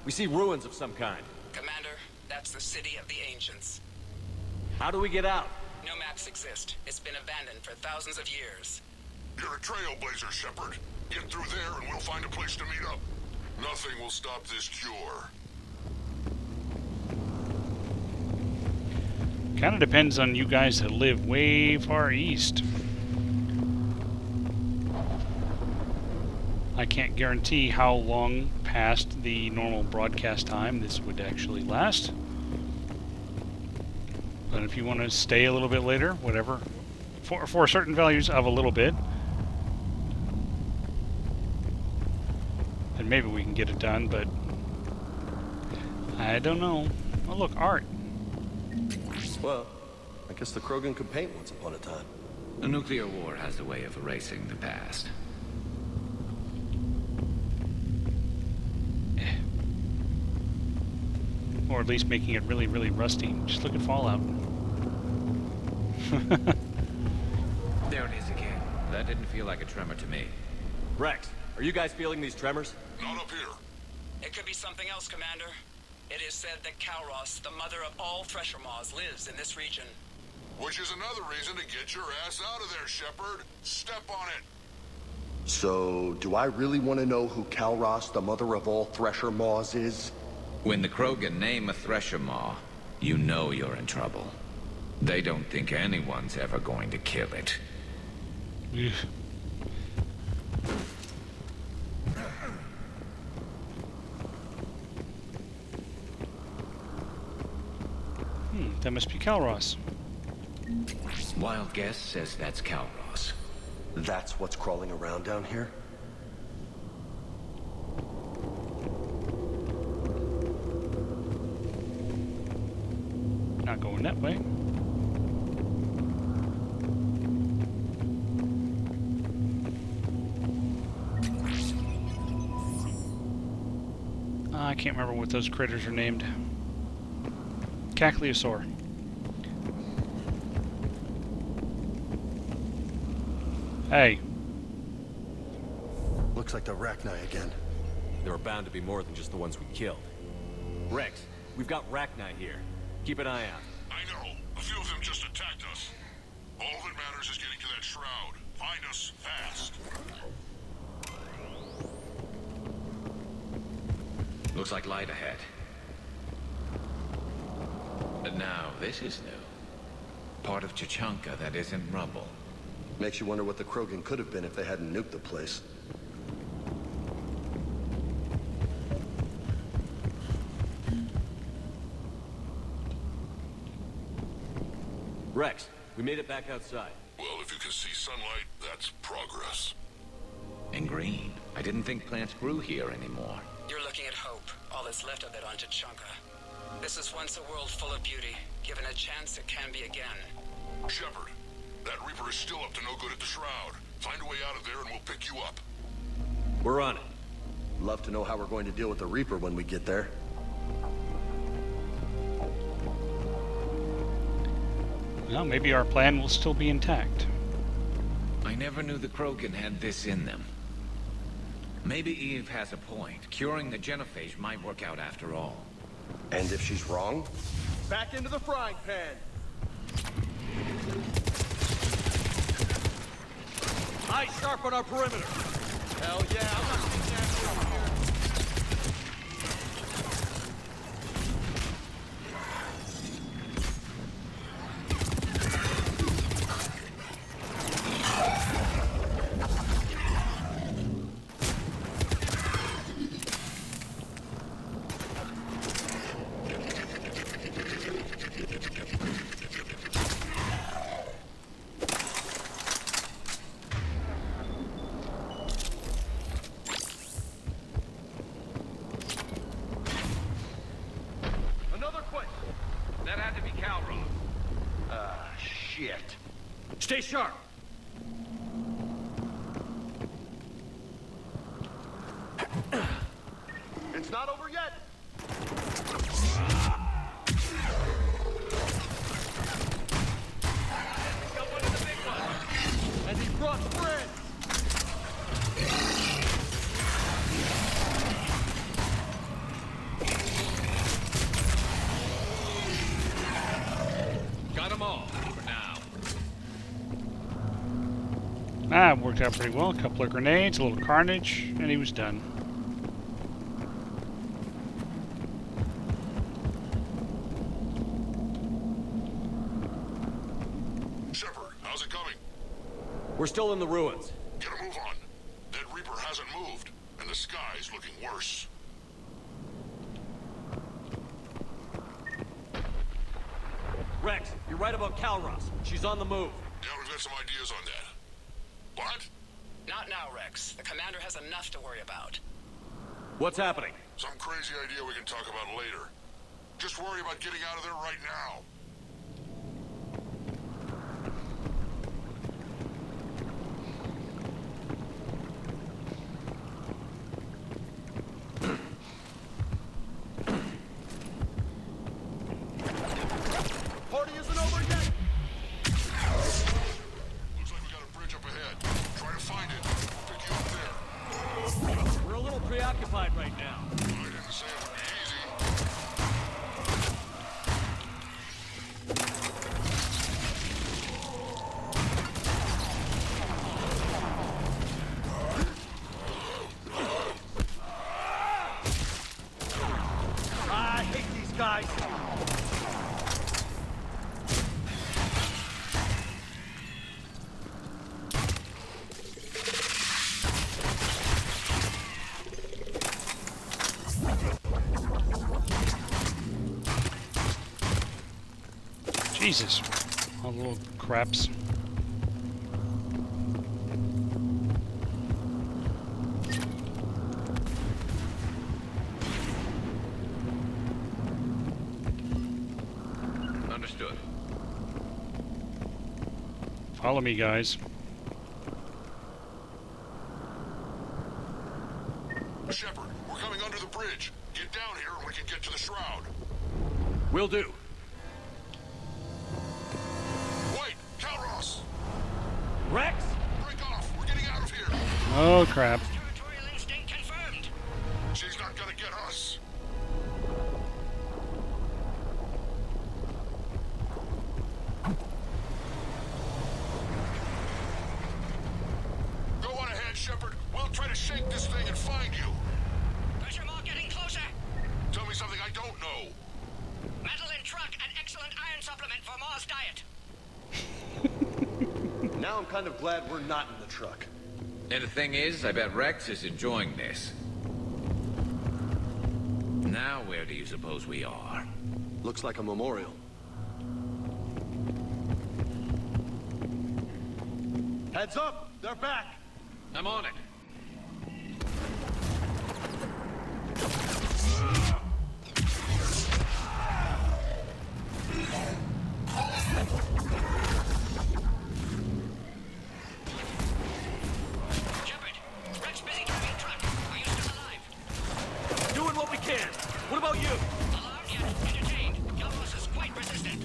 We see ruins of some kind. Commander, that's the City of the Ancients. How do we get out? No maps exist. It's been abandoned for thousands of years. You're a trailblazer, Shepard. Get through there and we'll find a place to meet up. Nothing will stop this cure. Kind of depends on you guys that live way far east. I can't guarantee how long past the normal broadcast time this would actually last. But if you want to stay a little bit later, whatever, for certain values of a little bit, then maybe we can get it done, but I don't know. Oh look, art. Well, I guess the Krogan could paint once upon a time. A nuclear war has a way of erasing the past. Or at least making it really, really rusty. Just look at Fallout. There it is again. That didn't feel like a tremor to me. Rex, are you guys feeling these tremors? Not up here. It could be something else, Commander. It is said that Kalros, the mother of all Thresher Maws, lives in this region. Which is another reason to get your ass out of there, Shepard. Step on it. So, do I really want to know who Kalros, the mother of all Thresher Maws, is? When the Krogan name a Thresher Maw, you know you're in trouble. They don't think anyone's ever going to kill it. That must be Kalros. Wild guess says that's Kalros. That's what's crawling around down here? Not going that way. I can't remember what those critters are named. Cackleosaur. Hey. Looks like the Rachni again. There are bound to be more than just the ones we killed. Rex, we've got Rachni here. Keep an eye out. I know. A few of them just attacked us. All that matters is getting to that shroud. Find us fast. Looks like light ahead. But now, this is new. Part of Chichanka that isn't rubble. Makes you wonder what the Krogan could have been if they hadn't nuked the place. Rex, we made it back outside. Well, if you can see sunlight, that's progress. And green. I didn't think plants grew here anymore. You're looking at hope, all that's left of it on Chichanka. This is once a world full of beauty. Given a chance, it can be again. Shepard, that Reaper is still up to no good at the Shroud. Find a way out of there and we'll pick you up. We're on it. Love to know how we're going to deal with the Reaper when we get there. Well, maybe our plan will still be intact. I never knew the Krogan had this in them. Maybe Eve has a point. Curing the genophage might work out after all. And if she's wrong? Back into the frying pan. Eyes sharp on our perimeter. Hell yeah, I'm not taking that over here. Stay sharp. It's not over yet. And he brought friends. Got them all for now. Ah, it worked out pretty well. A couple of grenades, a little carnage, and he was done. Shepard, how's it coming? We're still in the ruins. Get a move on. That Reaper hasn't moved, and the sky's looking worse. Rex, you're right about Calros. She's on the move. Yeah, we've got some ideas on that. What? Not now, Rex. The commander has enough to worry about. What's happening? Some crazy idea we can talk about later. Just worry about getting out of there right now. Party isn't over yet. Looks like we got a bridge up ahead. Try to find it. Pick you up there. We're a little preoccupied right now. I didn't say it would be easy. I hate these guys. Jesus. All the little craps. Understood. Follow me, guys. Shepard, we're coming under the bridge. Get down here and we can get to the shroud. Will do. Wait, Calros! Rex! Break off! We're getting out of here! Oh, crap. Territorial instinct confirmed. She's not gonna get us. Go on ahead, Shepard. We'll try to shake this thing and find you. Pressure mark getting closer. Tell me something I don't know. Metal in truck and excellent iron supplement for Mars diet. Now I'm kind of glad we're not in the truck. And the thing is, I bet Rex is enjoying this. Now where do you suppose we are? Looks like a memorial. Heads up! They're back! I'm on it. Shepard, Rex busy driving truck. Are you still alive? Doing what we can. What about you? Alarmed yet? Entertained. Calros is quite resistant.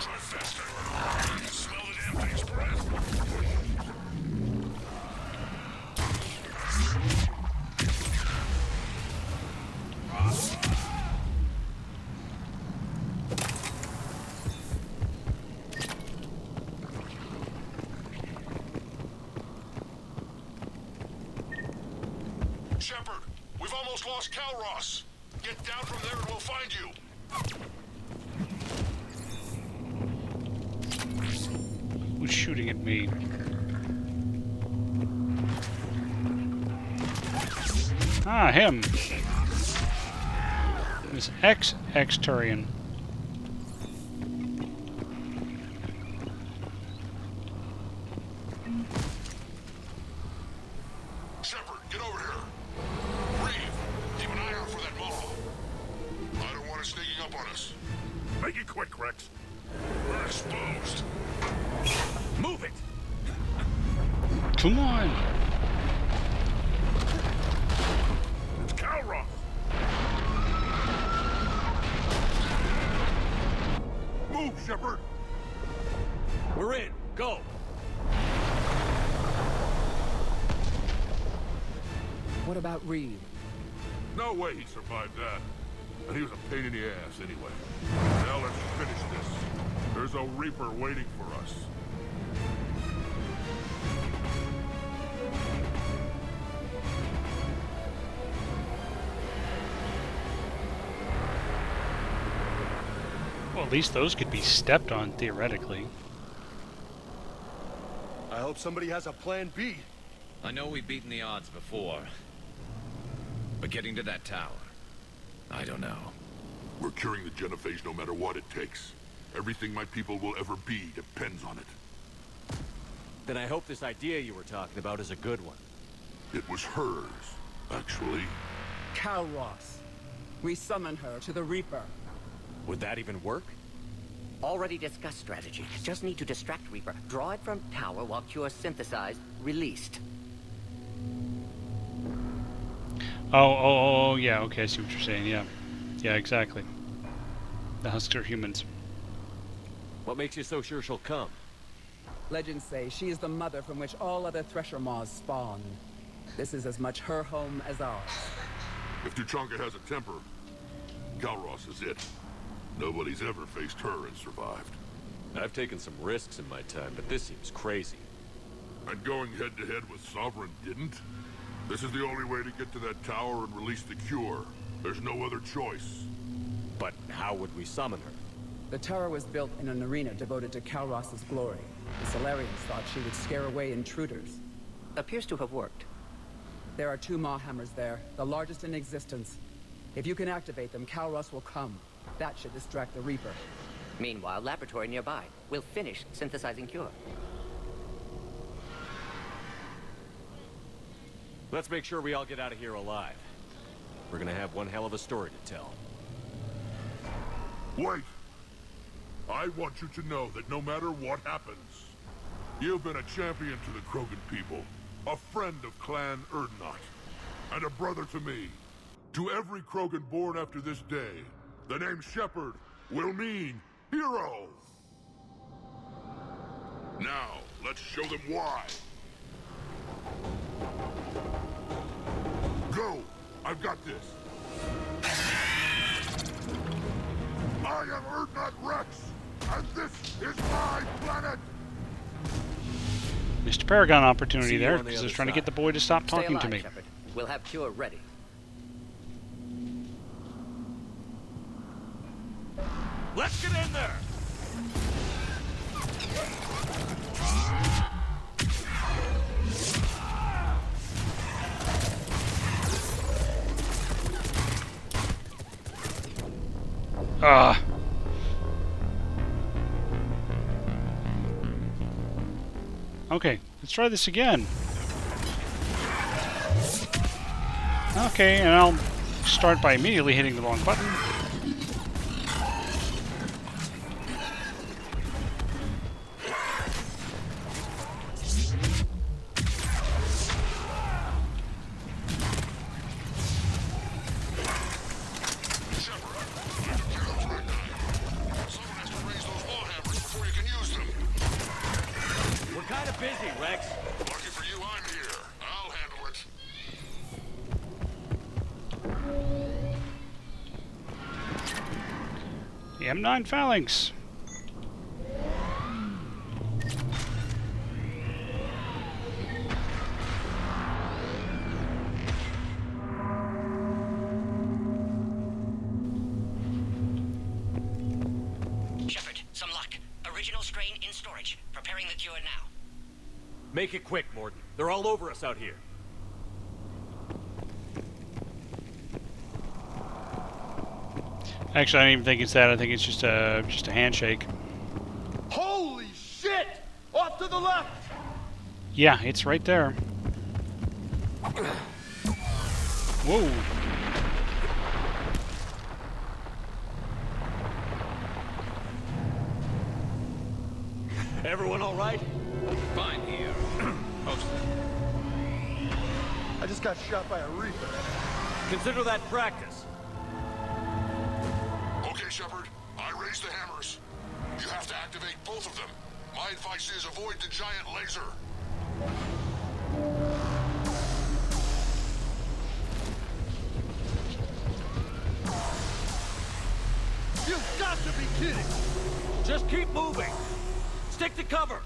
Try faster. Smell the damn thing's breath. Shepard, we've almost lost Calros. Get down from there and we'll find you. Who's shooting at me? Ah, him. This ex-Turian. Shepard, get over here. Reeve, keep an eye out for that mall. I don't want it sneaking up on us. Make it quick, Rex. We're exposed. Move it! Come on. Move, Shepard! We're in. Go! What about Reed? No way he survived that. And he was a pain in the ass anyway. Now let's finish this. There's a Reaper waiting for us. Well, at least those could be stepped on, theoretically. I hope somebody has a plan B. I know we've beaten the odds before. But getting to that tower, I don't know. We're curing the genophage no matter what it takes. Everything my people will ever be depends on it. Then I hope this idea you were talking about is a good one. It was hers, actually. Kalros. We summon her to the Reaper. Would that even work? Already discussed strategy. Just need to distract Reaper. Draw it from tower while Cure synthesized, released. Oh, yeah, okay, I see what you're saying, yeah. Yeah, exactly. The husks are humans. What makes you so sure she'll come? Legends say she is the mother from which all other Thresher Maws spawn. This is as much her home as ours. If Tuchanka has a temper, Kalros is it. Nobody's ever faced her and survived. I've taken some risks in my time, but this seems crazy. And going head-to-head with Sovereign didn't? This is the only way to get to that tower and release the cure. There's no other choice. But how would we summon her? The tower was built in an arena devoted to Kalros' glory. The Solarians thought she would scare away intruders. Appears to have worked. There are 2 Maw hammers there, the largest in existence. If you can activate them, Kalros will come. That should distract the Reaper. Meanwhile, laboratory nearby. We'll finish synthesizing Cure. Let's make sure we all get out of here alive. We're gonna have one hell of a story to tell. Wait! I want you to know that no matter what happens, you've been a champion to the Krogan people, a friend of Clan Urdnot, and a brother to me. To every Krogan born after this day, the name Shepard will mean hero! Now, let's show them why. Go! I've got this. I am Urdnot Rex, and this is my planet! Mr. Paragon opportunity See you there, on the because I other was trying to side. get the boy to stop Stay talking alive, to me. Shepard. We'll have Cure ready. Let's get in there! Ah. Okay, let's try this again. Okay, and I'll start by immediately hitting the wrong button. We're kind of busy, Rex. Lucky for you, I'm here. I'll handle it. The M9 Phalanx. Shepard, some luck. Original strain in storage. Preparing the cure now. Make it quick, Mordin. They're all over us out here. Actually, I don't even think it's that. I think it's just a handshake. Holy shit! Off to the left! Yeah, it's right there. Whoa. Everyone all right? Fine here. I just got shot by a Reaper. Consider that practice. Okay, Shepard. I raised the hammers. You have to activate both of them. My advice is avoid the giant laser. You've got to be kidding! Just keep moving! Stick to cover!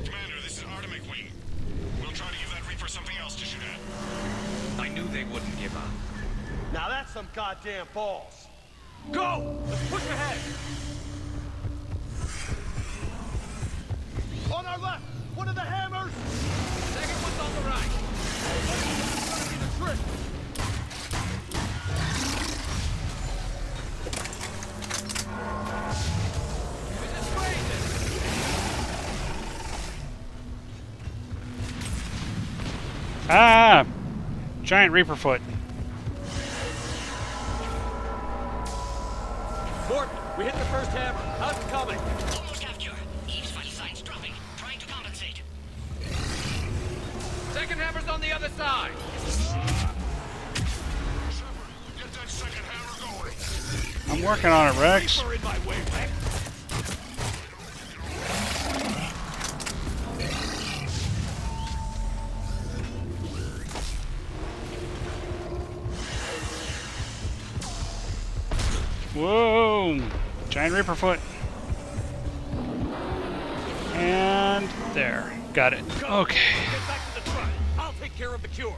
Commander, this is Artemis Wing. We'll try to give that Reaper something else to shoot at. I knew they wouldn't give up. Now that's some goddamn balls. Go! Let's push ahead! On our left! One of the hammers! Second one's on the right! That's gonna be the trick! Ah! Giant Reaper foot. Morton, we hit the first hammer. How's it coming? Almost have cure. Eve's vital signs dropping. Trying to compensate. Second hammer's on the other side. Get that second hammer going. I'm working on it, Rex. Reaper in my way, Rex. Whoa! Giant Reaper foot. And there. Got it. Okay. Get back to the truck. I'll take care of the cure.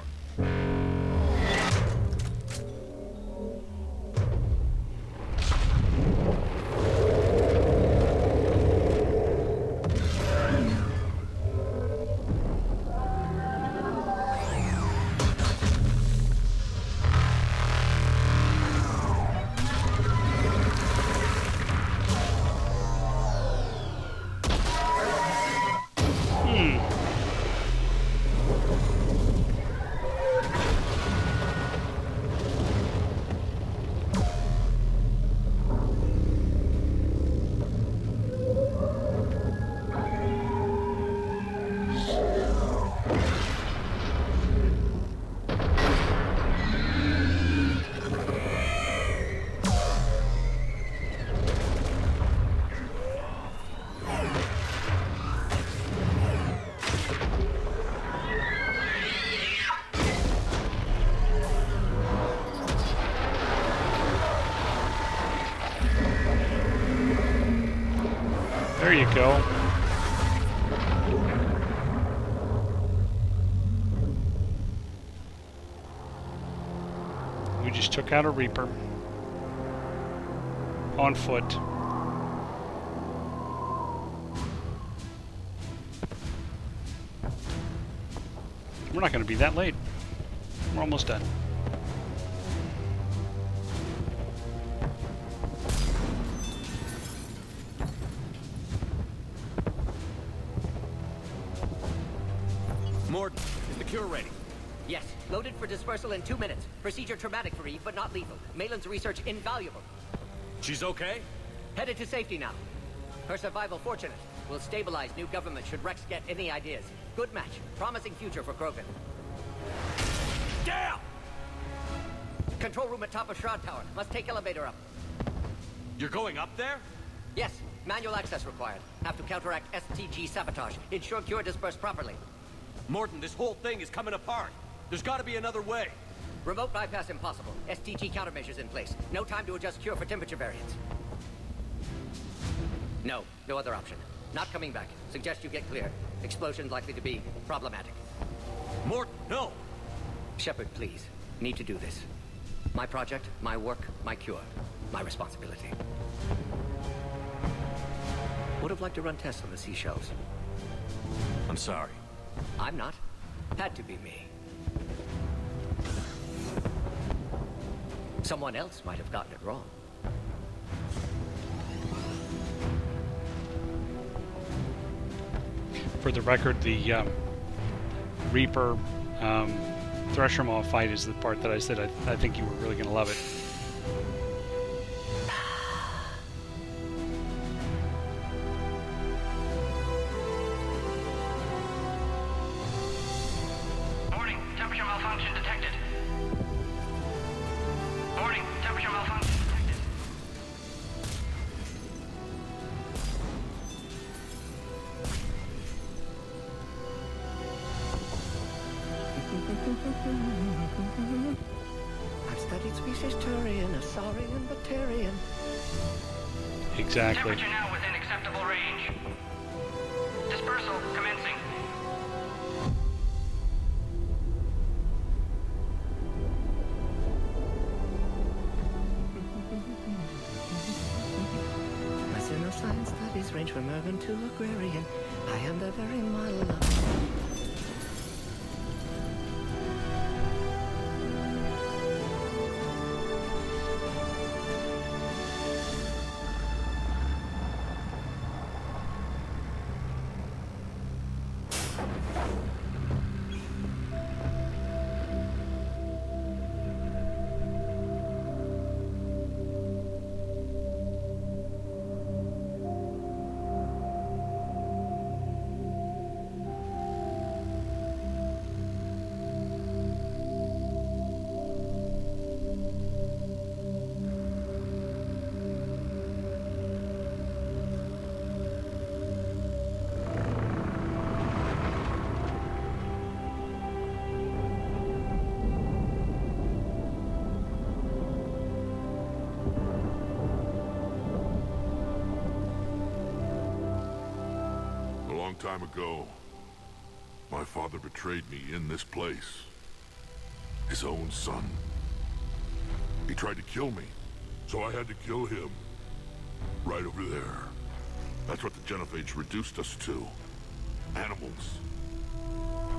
There you go. We just took out a Reaper. On foot. We're not going to be that late. We're almost done. Morton, is the cure ready? Yes, loaded for dispersal in 2 minutes. Procedure traumatic for Eve, but not lethal. Malin's research invaluable. She's okay? Headed to safety now. Her survival fortunate. Will stabilize new government should Rex get any ideas. Good match. Promising future for Krogan. Down! Control room at top of Shroud Tower. Must take elevator up. You're going up there? Yes, manual access required. Have to counteract STG sabotage. Ensure cure dispersed properly. Morton, this whole thing is coming apart. There's got to be another way. Remote bypass impossible. STG countermeasures in place. No time to adjust cure for temperature variance. No other option. Not coming back. Suggest you get clear. Explosion likely to be problematic. Morton, no! Shepard, please. Need to do this. My project, my work, my cure. My responsibility. Would have liked to run tests on the seashells. I'm sorry. I'm not. Had to be me. Someone else might have gotten it wrong. For the record, the Reaper Thresher Maw fight is the part that I said I think you were really going to love it. Warning, temperature malfunction detected. bloody species Turian, a Saurian, Batarian. Exactly. Temperature now within acceptable range. Dispersal commencing. My science studies range from urban to agrarian. I am the very model of... A long time ago, my father betrayed me in this place. His own son. He tried to kill me, so I had to kill him. Right over there. That's what the Genophage reduced us to. Animals.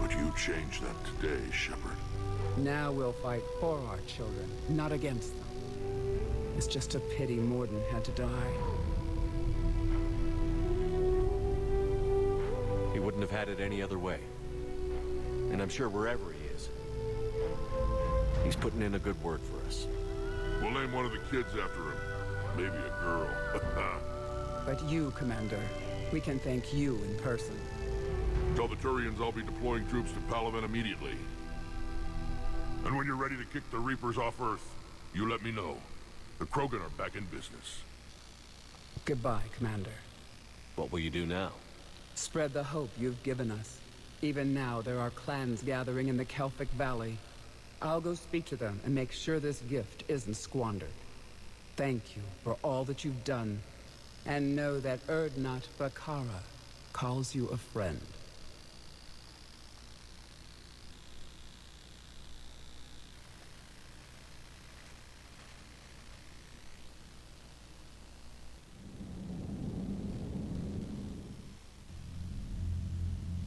But you changed that today, Shepard. Now we'll fight for our children, not against them. It's just a pity Mordin had to die. He wouldn't have had it any other way. And I'm sure wherever he is, he's putting in a good word for us. We'll name one of the kids after him. Maybe a girl. But you, Commander, we can thank you in person. Tell the Turians I'll be deploying troops to Palaven immediately. And when you're ready to kick the Reapers off Earth, you let me know. The Krogan are back in business. Goodbye, Commander. What will you do now? Spread the hope you've given us. Even now, there are clans gathering in the Kelphic Valley. I'll go speak to them and make sure this gift isn't squandered. Thank you for all that you've done. And know that Urdnot Bakara calls you a friend.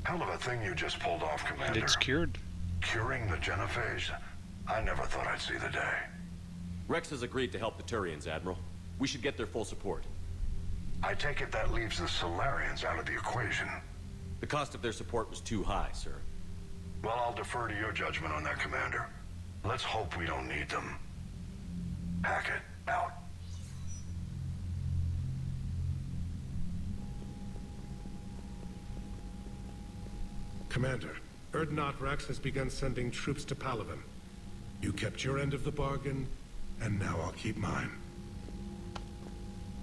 Hell of a thing you just pulled off, Commander. And it's cured. Curing the Genophage? I never thought I'd see the day. Rex has agreed to help the Turians, Admiral. We should get their full support. I take it that leaves the Solarians out of the equation. The cost of their support was too high, sir. Well, I'll defer to your judgment on that, Commander. Let's hope we don't need them. Hackett, out. Commander, Urdnot Rex has begun sending troops to Palaven. You kept your end of the bargain, and now I'll keep mine.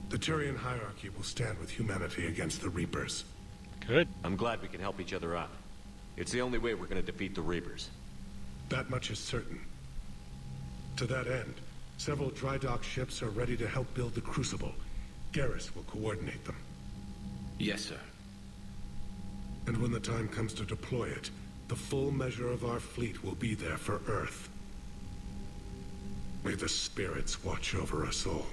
The Turian hierarchy will stand with humanity against the Reapers. Good. I'm glad we can help each other out. It's the only way we're going to defeat the Reapers. That much is certain. To that end, several dry dock ships are ready to help build the Crucible. Garrus will coordinate them. Yes, sir. And when the time comes to deploy it, the full measure of our fleet will be there for Earth. May the spirits watch over us all.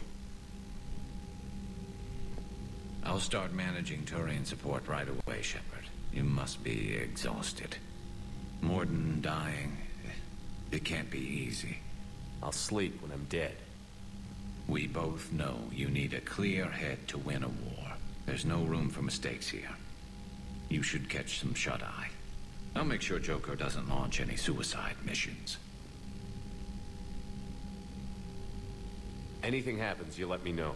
I'll start managing Turian support right away, Shepard. You must be exhausted. Mordin dying, it can't be easy. I'll sleep when I'm dead. We both know you need a clear head to win a war. There's no room for mistakes here. You should catch some shut-eye. I'll make sure Joker doesn't launch any suicide missions. Anything happens, you let me know.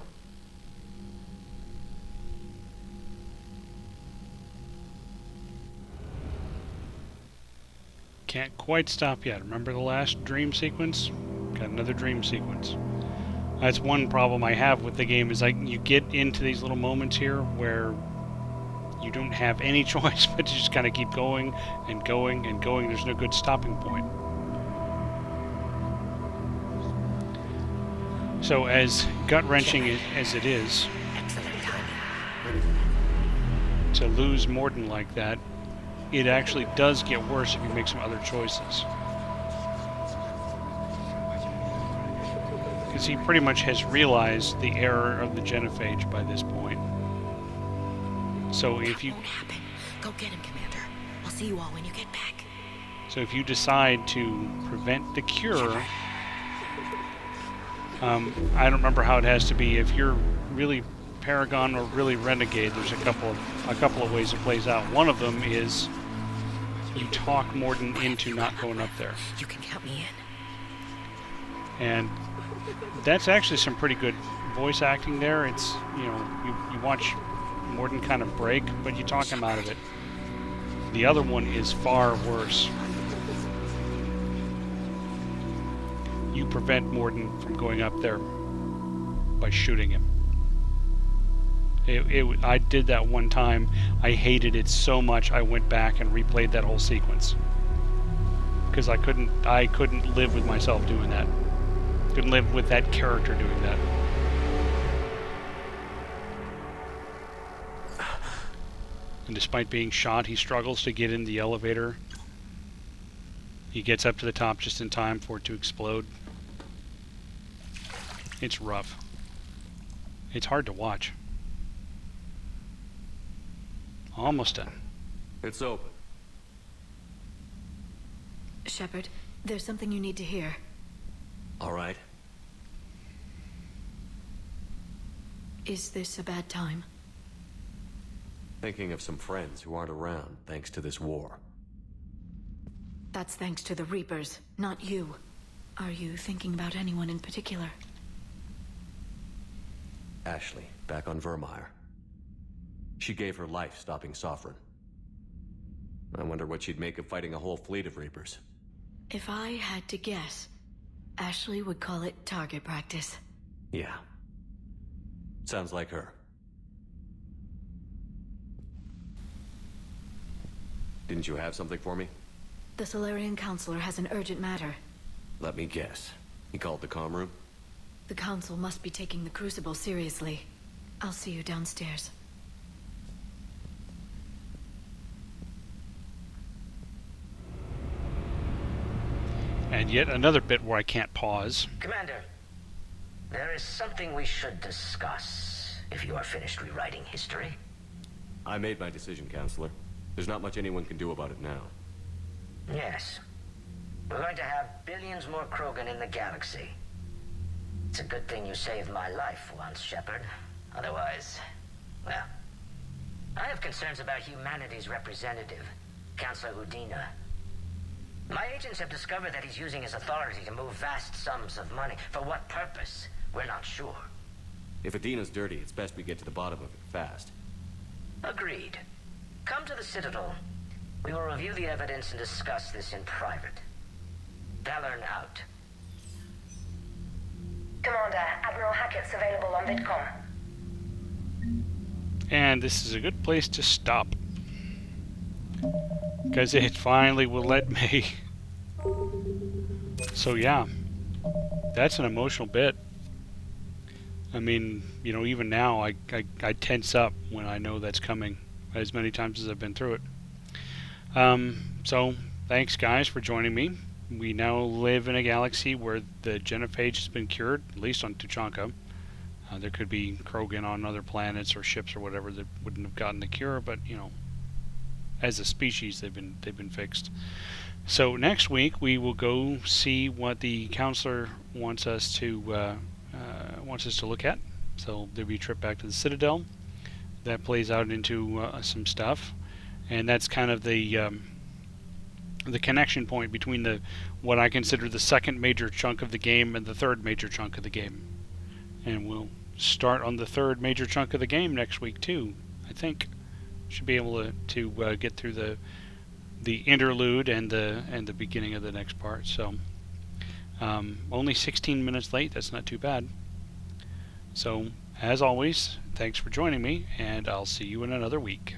Can't quite stop yet. Remember the last dream sequence? Got another dream sequence. That's one problem I have with the game, is you get into these little moments here where you don't have any choice but to just kind of keep going and going and going. There's no good stopping point. So as gut-wrenching as it is to lose Mordin like that, it actually does get worse if you make some other choices. Because he pretty much has realized the error of the genophage by this point. So if you... Go get him, Commander. I'll see you all when you get back. So if you decide to prevent the cure... I don't remember how it has to be. If you're really Paragon or really Renegade, there's a couple of ways it plays out. One of them is you talk Mordin into not going up there. You can count me in. And that's actually some pretty good voice acting there. It's, you know, you watch Mordin kind of break, but you talk him out of it. The other one is far worse. You prevent Mordin from going up there by shooting him. I did that one time. I hated it so much I went back and replayed that whole sequence. Because I couldn't live with myself doing that. Couldn't live with that character doing that. And despite being shot, he struggles to get in the elevator. He gets up to the top just in time for it to explode. It's rough. It's hard to watch. Almost done. It's open. Shepard, there's something you need to hear. All right. Is this a bad time? Thinking of some friends who aren't around thanks to this war. That's thanks to the Reapers, not you. Are you thinking about anyone in particular? Ashley, back on Vermeer. She gave her life stopping Sovereign. I wonder what she'd make of fighting a whole fleet of Reapers. If I had to guess, Ashley would call it target practice. Yeah. Sounds like her. Didn't you have something for me? The Solarian Counselor has an urgent matter. Let me guess. He called the comm room? The Council must be taking the Crucible seriously. I'll see you downstairs. And yet another bit where I can't pause. Commander, there is something we should discuss, if you are finished rewriting history. I made my decision, Counselor. There's not much anyone can do about it now. Yes. We're going to have billions more Krogan in the galaxy. It's a good thing you saved my life once, Shepard. Otherwise, well, I have concerns about humanity's representative, Councilor Udina. My agents have discovered that he's using his authority to move vast sums of money. For what purpose? We're not sure. If Adina's dirty, it's best we get to the bottom of it fast. Agreed. Come to the Citadel. We will review the evidence and discuss this in private. Dallern out. Commander, Admiral Hackett's available on VidCom. And this is a good place to stop. Because it finally will let me. So yeah, that's an emotional bit. I mean, you know, even now I tense up when I know that's coming, as many times as I've been through it. So thanks guys for joining me. We now live in a galaxy where the genophage has been cured, at least on Tuchanka. There could be Krogan on other planets or ships or whatever that wouldn't have gotten the cure, but you know, as a species they've been fixed. So next week we will go see what the counselor wants us to look at. So there'll be a trip back to the Citadel that plays out into some stuff, and that's kind of the connection point between what I consider the second major chunk of the game and the third major chunk of the game. And we'll start on the third major chunk of the game next week too. I think should be able to get through the interlude and the beginning of the next part. So only 16 minutes late. That's not too bad. So as always, thanks for joining me, and I'll see you in another week.